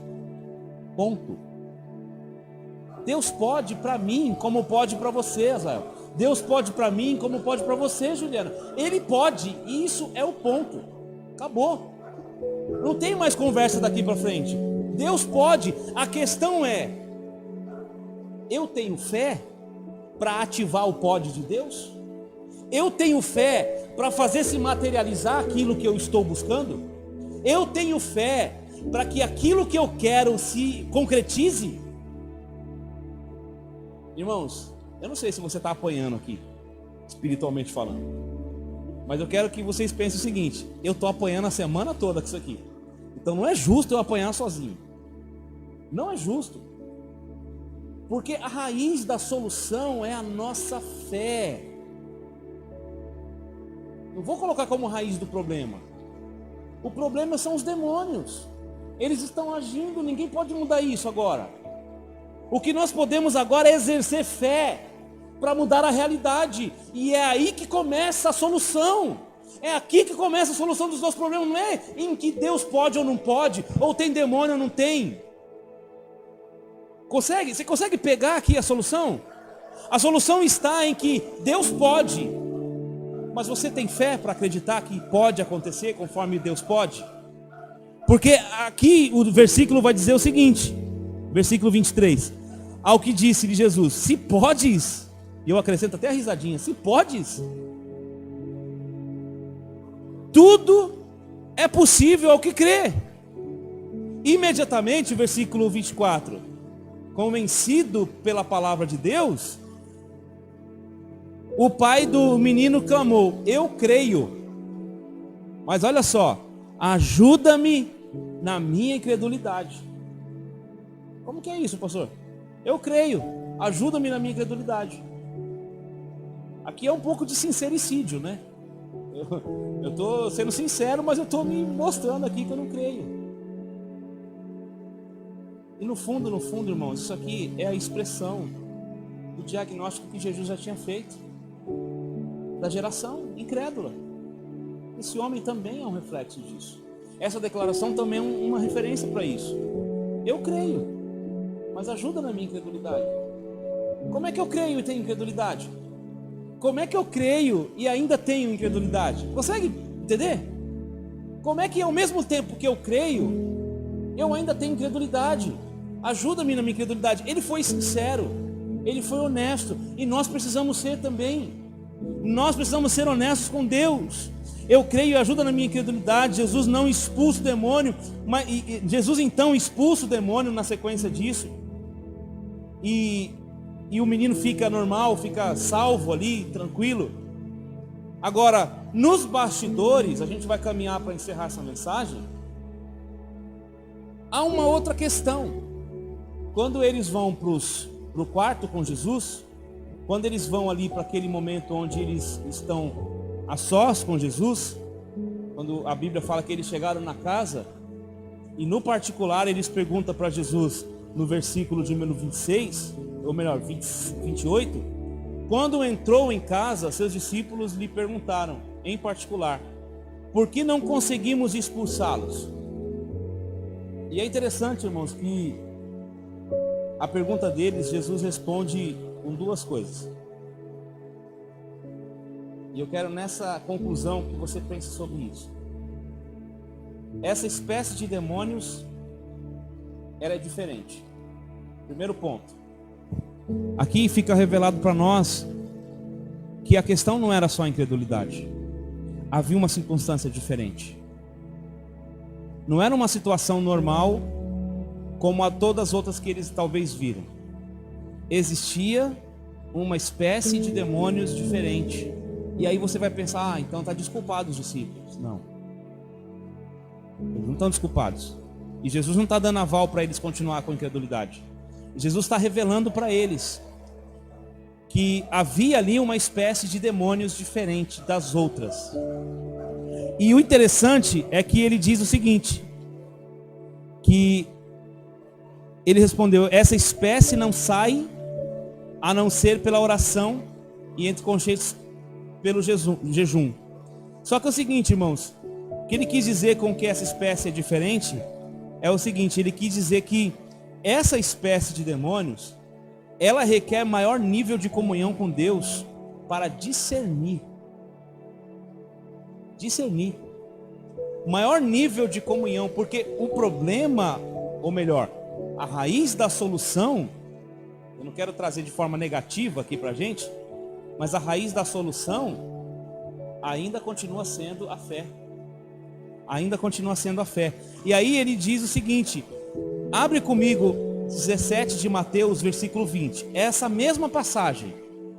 ponto. Deus pode para mim como pode para você, Azael. Deus pode para mim como pode para você, Juliana. Ele pode, e isso é o ponto. Acabou. Não tem mais conversa daqui para frente. Deus pode. A questão é, eu tenho fé para ativar o pode de Deus? Eu tenho fé para fazer se materializar aquilo que eu estou buscando? Eu tenho fé para que aquilo que eu quero se concretize? Irmãos, eu não sei se você está apanhando aqui, espiritualmente falando, mas eu quero que vocês pensem o seguinte: eu estou apanhando a semana toda com isso aqui, então não é justo eu apanhar sozinho. Não é justo, porque a raiz da solução é a nossa fé. Não vou colocar como raiz do problema. O problema são os demônios. Eles estão agindo, ninguém pode mudar isso agora. O que nós podemos agora é exercer fé para mudar a realidade. E é aí que começa a solução. É aqui que começa a solução dos nossos problemas. Não é em que Deus pode ou não pode, ou tem demônio ou não tem. Você consegue pegar aqui a solução? A solução está em que Deus pode. Mas você tem fé para acreditar que pode acontecer conforme Deus pode? Porque aqui o versículo vai dizer o seguinte, versículo 23. Ao que disse-lhe Jesus, se podes, e eu acrescento até a risadinha, se podes, tudo é possível ao que crê. Imediatamente, versículo 24, convencido pela palavra de Deus, o pai do menino clamou, eu creio, mas olha só, ajuda-me na minha incredulidade. Como que é isso, pastor? Eu creio, ajuda-me na minha incredulidade. Aqui é um pouco de sincericídio, né? Eu estou sendo sincero, mas eu estou me mostrando aqui que eu não creio. E no fundo, irmãos, isso aqui é a expressão do diagnóstico que Jesus já tinha feito da geração incrédula. Esse homem também é um reflexo disso. Essa declaração também é uma referência para isso. Eu creio, mas ajuda na minha incredulidade. Como é que eu creio e tenho incredulidade? Como é que eu creio e ainda tenho incredulidade? Consegue entender? Como é que ao mesmo tempo que eu creio, eu ainda tenho incredulidade? Ajuda-me na minha incredulidade. Ele foi sincero, ele foi honesto, e nós precisamos ser também. Nós precisamos ser honestos com Deus. Eu creio e ajuda na minha incredulidade. Jesus não expulsa o demônio, mas Jesus então expulsa o demônio na sequência disso. E o menino fica normal, fica salvo ali, tranquilo. Agora, nos bastidores, a gente vai caminhar para encerrar essa mensagem. Há uma outra questão. Quando eles vão para o quarto com Jesus, quando eles vão ali para aquele momento onde eles estão a sós com Jesus, quando a Bíblia fala que eles chegaram na casa, e no particular eles perguntam para Jesus, no versículo de número 26, ou melhor, 28, quando entrou em casa, seus discípulos lhe perguntaram, em particular, por que não conseguimos expulsá-los? E é interessante, irmãos, que a pergunta deles, Jesus responde com duas coisas. E eu quero nessa conclusão que você pense sobre isso. Essa espécie de demônios, ela é diferente. Primeiro ponto. Aqui fica revelado para nós que a questão não era só a incredulidade. Havia uma circunstância diferente. Não era uma situação normal como a todas as outras que eles talvez viram. Existia uma espécie de demônios diferente. E aí você vai pensar, então está desculpado os discípulos. Não. Eles não estão desculpados. E Jesus não está dando aval para eles continuar com a incredulidade. Jesus está revelando para eles que havia ali uma espécie de demônios diferente das outras. E o interessante é que ele diz o seguinte, que ele respondeu, essa espécie não sai a não ser pela oração e entre concheitos pelo jejum. Só que é o seguinte, irmãos, o que ele quis dizer com que essa espécie é diferente é o seguinte, ele quis dizer que essa espécie de demônios, ela requer maior nível de comunhão com Deus para discernir. Discernir. Maior nível de comunhão, porque o problema, ou melhor, a raiz da solução, eu não quero trazer de forma negativa aqui para a gente, mas a raiz da solução ainda continua sendo a fé. Ainda continua sendo a fé. E aí ele diz o seguinte, abre comigo 17 de Mateus, versículo 20. É essa mesma passagem,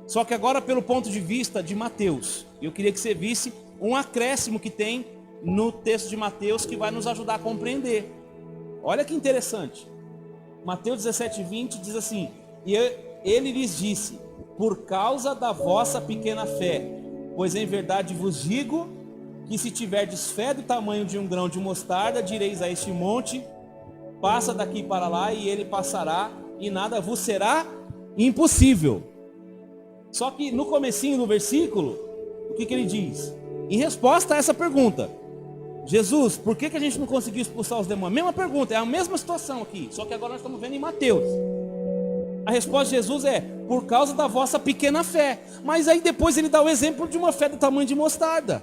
só que agora pelo ponto de vista de Mateus. Eu queria que você visse um acréscimo que tem no texto de Mateus que vai nos ajudar a compreender. Olha que interessante. Mateus 17, 20 diz assim, e ele lhes disse, por causa da vossa pequena fé, pois em verdade vos digo que se tiverdes fé do tamanho de um grão de mostarda, direis a este monte, passa daqui para lá e ele passará e nada vos será impossível. Só que no comecinho do versículo, o que ele diz? Em resposta a essa pergunta, Jesus, por que a gente não conseguiu expulsar os demônios? Mesma pergunta, é a mesma situação aqui, só que agora nós estamos vendo em Mateus. A resposta de Jesus é, por causa da vossa pequena fé. Mas aí depois ele dá o exemplo de uma fé do tamanho de mostarda.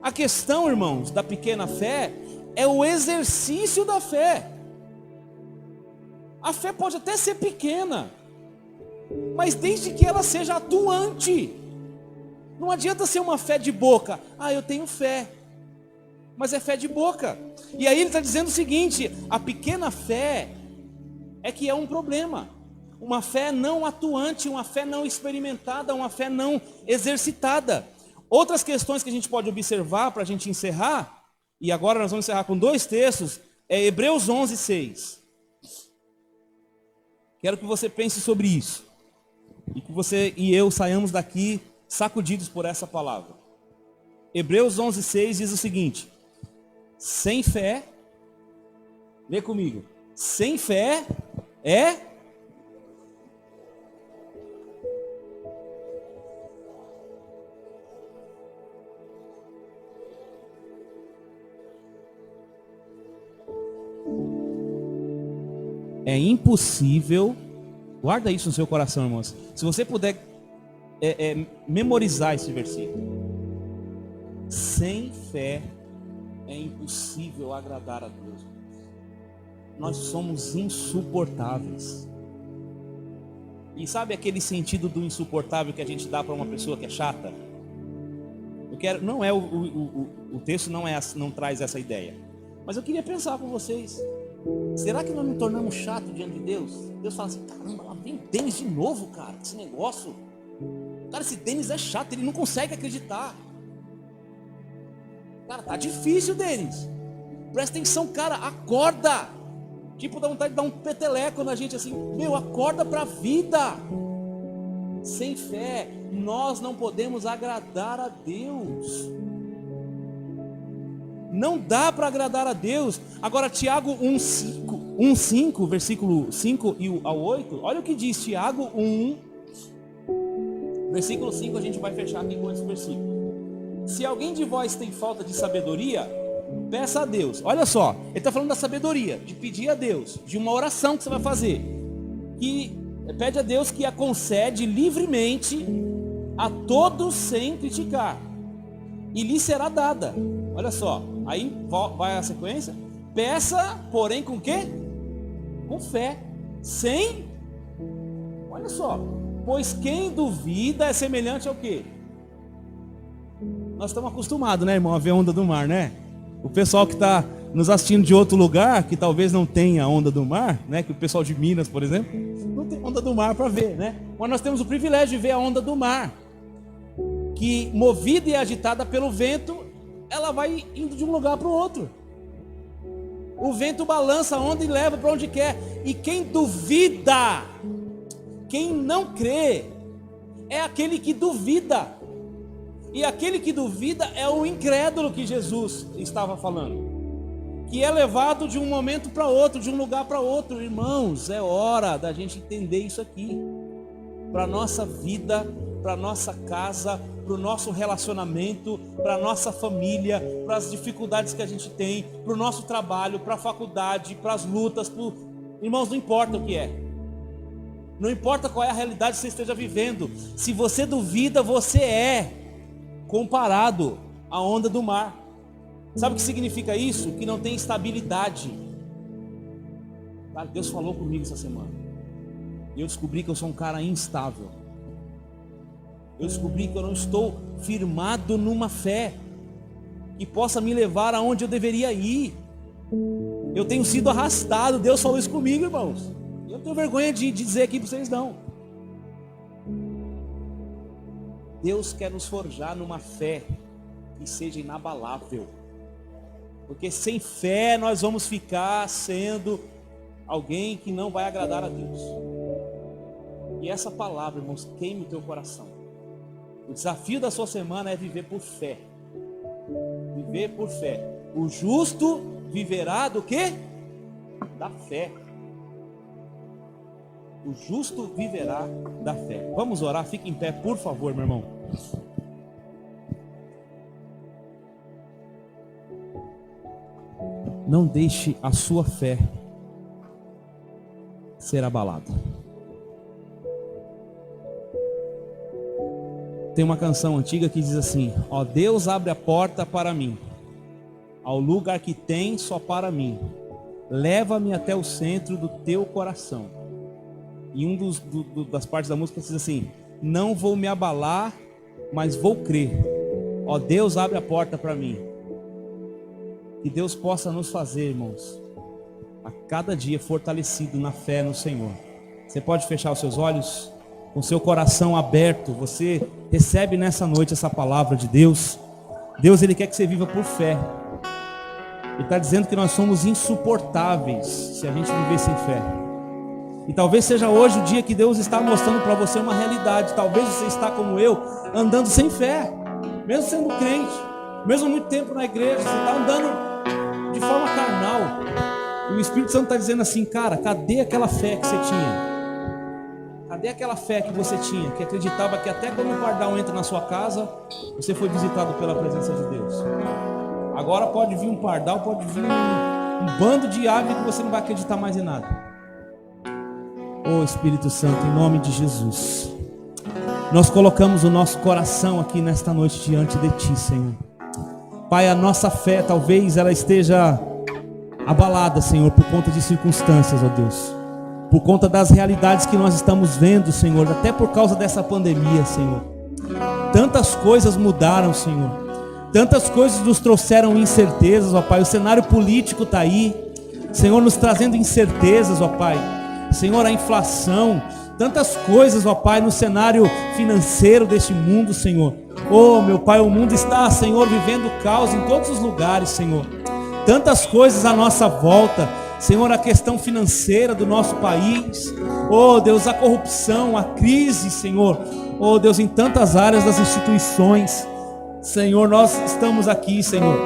A questão, irmãos, da pequena fé é o exercício da fé. A fé pode até ser pequena, mas desde que ela seja atuante. Não adianta ser uma fé de boca. Ah, eu tenho fé, mas é fé de boca. E aí ele está dizendo o seguinte, a pequena fé é que é um problema. Uma fé não atuante, uma fé não experimentada, uma fé não exercitada. Outras questões que a gente pode observar para a gente encerrar, e agora nós vamos encerrar com 2 textos, é Hebreus 11, 6. Quero que você pense sobre isso, e que você e eu saiamos daqui sacudidos por essa palavra. Hebreus 11, 6 diz o seguinte, sem fé, lê comigo, sem fé é impossível, guarda isso no seu coração, irmãos. Se você puder memorizar esse versículo. Sem fé é impossível agradar a Deus. Nós somos insuportáveis. E sabe aquele sentido do insuportável que a gente dá para uma pessoa que é chata? Não é o texto não traz essa ideia. Mas eu queria pensar com vocês. Será que nós nos tornamos chatos diante de Deus? Deus fala assim, caramba, lá vem o Denis de novo, cara, esse negócio. Cara, esse Denis é chato, ele não consegue acreditar. Cara, tá difícil, Denis. Presta atenção, cara, acorda. Tipo, dá vontade de dar um peteleco na gente assim, meu, acorda pra vida. Sem fé, nós não podemos agradar a Deus. Não dá para agradar a Deus. Agora Tiago 1:5, versículo 5 ao 8, olha o que diz Tiago 1, versículo 5, a gente vai fechar aqui com esse versículo. Se alguém de vós tem falta de sabedoria, peça a Deus. Olha só, ele está falando da sabedoria, de pedir a Deus, de uma oração que você vai fazer, que pede a Deus que a concede livremente a todos sem criticar, e lhe será dada. Olha só, aí vai a sequência. Peça, porém, com quê? Com fé, sem, olha só, pois quem duvida é semelhante ao quê? Nós estamos acostumados, né, irmão, a ver a onda do mar, né? O pessoal que está nos assistindo de outro lugar, que talvez não tenha onda do mar, né? Que o pessoal de Minas, por exemplo, não tem onda do mar para ver, né? Mas nós temos o privilégio de ver a onda do mar, que movida e agitada pelo vento, ela vai indo de um lugar para o outro. O vento balança a onda e leva para onde quer. E quem duvida, quem não crê, é aquele que duvida. E aquele que duvida é o incrédulo que Jesus estava falando, que é levado de um momento para outro, de um lugar para outro. Irmãos, é hora da gente entender isso aqui, para a nossa vida, para a nossa casa, para o nosso relacionamento, para a nossa família, para as dificuldades que a gente tem, para o nosso trabalho, para a faculdade, para as lutas. Irmãos, não importa o que é, não importa qual é a realidade que você esteja vivendo, se você duvida, você é comparado à onda do mar. Sabe o que significa isso? Que não tem estabilidade. Cara, Deus falou comigo essa semana, e eu descobri que eu sou um cara instável. Eu descobri que eu não estou firmado numa fé que possa me levar aonde eu deveria ir. Eu tenho sido arrastado. Deus falou isso comigo, irmãos. Eu não tenho vergonha de dizer aqui para vocês, não. Deus quer nos forjar numa fé que seja inabalável, porque sem fé nós vamos ficar sendo alguém que não vai agradar a Deus. E essa palavra, irmãos, queime o teu coração. O desafio da sua semana é viver por fé. Viver por fé. O justo viverá do quê? Da fé. O justo viverá da fé. Vamos orar, fique em pé, por favor, meu irmão. Não deixe a sua fé ser abalada. Tem uma canção antiga que diz assim: ó Deus, abre a porta para mim, ao lugar que tem só para mim, leva-me até o centro do teu coração. E das partes da música diz assim: não vou me abalar, mas vou crer. Ó Deus, abre a porta para mim. Que Deus possa nos fazer, irmãos, a cada dia fortalecido na fé no Senhor. Você pode fechar os seus olhos? Com seu coração aberto, você recebe nessa noite essa palavra de Deus. Deus, Ele quer que você viva por fé. Ele está dizendo que nós somos insuportáveis se a gente viver sem fé. E talvez seja hoje o dia que Deus está mostrando para você uma realidade. Talvez você está como eu, andando sem fé, mesmo sendo crente, mesmo muito tempo na igreja, você está andando de forma carnal. E o Espírito Santo está dizendo assim: cara, cadê aquela fé que você tinha? Cadê aquela fé que você tinha, que acreditava que até quando o pardal entra na sua casa, você foi visitado pela presença de Deus? Agora pode vir um pardal, pode vir um bando de aves que você não vai acreditar mais em nada. Oh Espírito Santo, em nome de Jesus, nós colocamos o nosso coração aqui nesta noite diante de Ti, Senhor. Pai, a nossa fé talvez ela esteja abalada, Senhor, por conta de circunstâncias, ó Deus, por conta das realidades que nós estamos vendo, Senhor, até por causa dessa pandemia, Senhor. Tantas coisas mudaram, Senhor, tantas coisas nos trouxeram incertezas, ó Pai. O cenário político está aí, Senhor, nos trazendo incertezas, ó Pai. Senhor, a inflação, tantas coisas, ó Pai, no cenário financeiro deste mundo, Senhor. Oh, meu Pai, o mundo está, Senhor, vivendo caos em todos os lugares, Senhor. Tantas coisas à nossa volta, Senhor, a questão financeira do nosso país, oh Deus, a corrupção, a crise, Senhor, oh Deus, em tantas áreas das instituições, Senhor, nós estamos aqui, Senhor,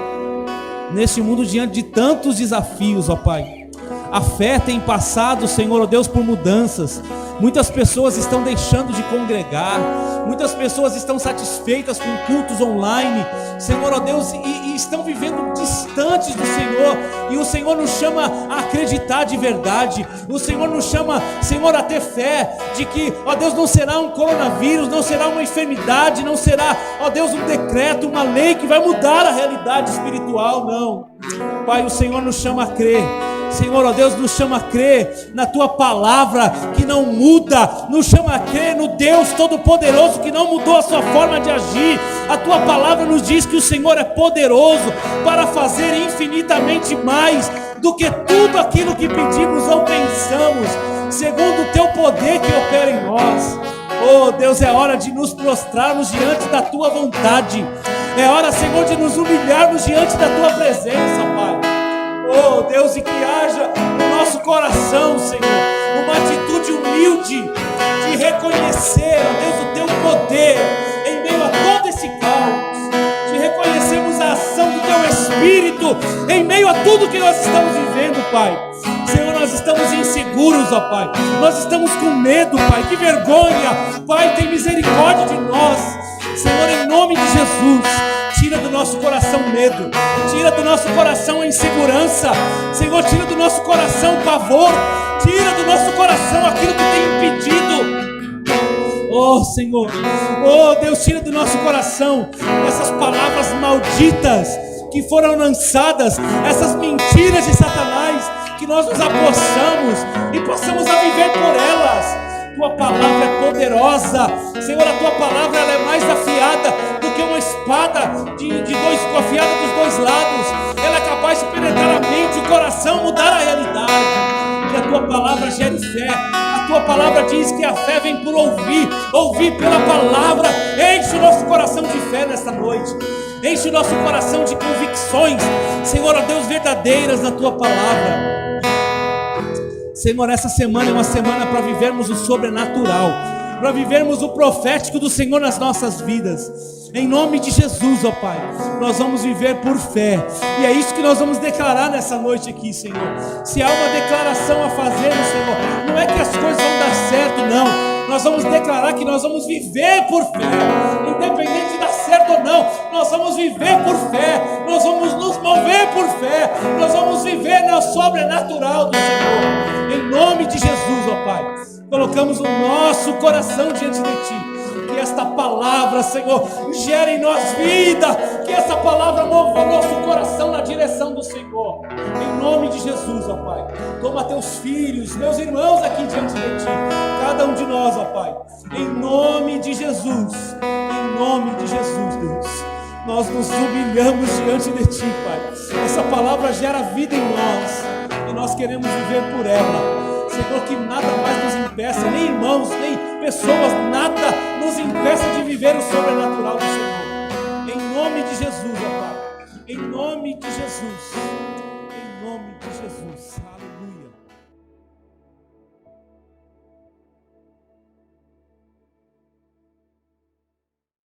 neste mundo diante de tantos desafios, ó Pai. A fé tem passado, Senhor, ó Deus, por mudanças. Muitas pessoas estão deixando de congregar, muitas pessoas estão satisfeitas com cultos online, Senhor, ó Deus, e estão vivendo distantes do Senhor, e o Senhor nos chama a acreditar de verdade, o Senhor nos chama, Senhor, a ter fé, de que, ó Deus, não será um coronavírus, não será uma enfermidade, não será, ó Deus, um decreto, uma lei que vai mudar a realidade espiritual, não. Pai, o Senhor nos chama a crer, Senhor, ó Deus, nos chama a crer na Tua palavra que não muda, nos chama a crer no Deus Todo-Poderoso que não mudou a Sua forma de agir. A Tua palavra nos diz que o Senhor é poderoso para fazer infinitamente mais do que tudo aquilo que pedimos ou pensamos, segundo o Teu poder que opera em nós. Oh Deus, é hora de nos prostrarmos diante da Tua vontade, é hora, Senhor, de nos humilharmos diante da Tua presença, Pai. Oh Deus, e que haja no nosso coração, Senhor, uma atitude humilde de reconhecer, ó Deus, o Teu poder em meio a todo esse caos, de reconhecermos a ação do Teu Espírito em meio a tudo que nós estamos vivendo, Pai. Senhor, nós estamos inseguros, ó Pai, nós estamos com medo, Pai, que vergonha, Pai, tem misericórdia de nós, Senhor, em nome de Jesus. Tira do nosso coração medo, tira do nosso coração a insegurança, Senhor, tira do nosso coração o pavor, tira do nosso coração aquilo que tem impedido. Oh Senhor, oh Deus, tira do nosso coração essas palavras malditas que foram lançadas, essas mentiras de Satanás, que nós nos apossamos e possamos a viver por elas. Tua palavra é poderosa, Senhor, a Tua palavra ela é mais afiada do que uma espada afiada dos dois lados, ela é capaz de penetrar a mente, o coração, mudar a realidade. Que a Tua palavra gere fé, a Tua palavra diz que a fé vem por ouvir, ouvir pela palavra. Enche o nosso coração de fé nesta noite, enche o nosso coração de convicções, Senhor, ó Deus, verdadeiras na Tua palavra. Senhor, essa semana é uma semana para vivermos o sobrenatural, para vivermos o profético do Senhor nas nossas vidas. Em nome de Jesus, ó Pai, nós vamos viver por fé, e é isso que nós vamos declarar nessa noite aqui, Senhor. Se há uma declaração a fazer, Senhor, não é que as coisas vão dar certo, não. Nós vamos declarar que nós vamos viver por fé, independente de dar certo ou não, nós vamos viver por fé, nós vamos nos mover por fé, nós vamos viver no sobrenatural do Senhor. Em nome de Jesus, ó Pai, colocamos o nosso coração diante de Ti. Que esta palavra, Senhor, gere em nós vida, que essa palavra mova o nosso coração na direção do Senhor. Em nome de Jesus, ó Pai, toma Teus filhos, meus irmãos aqui diante de Ti, cada um de nós, ó Pai, em nome de Jesus, em nome de Jesus, Deus, nós nos humilhamos diante de Ti, Pai. Essa palavra gera vida em nós, e nós queremos viver por ela. Senhor, que nada mais nos impeça, nem irmãos, nem pessoas, nada nos impeça de viver o sobrenatural do Senhor. Em nome de Jesus, ó Pai. Em nome de Jesus. Em nome de Jesus. Aleluia.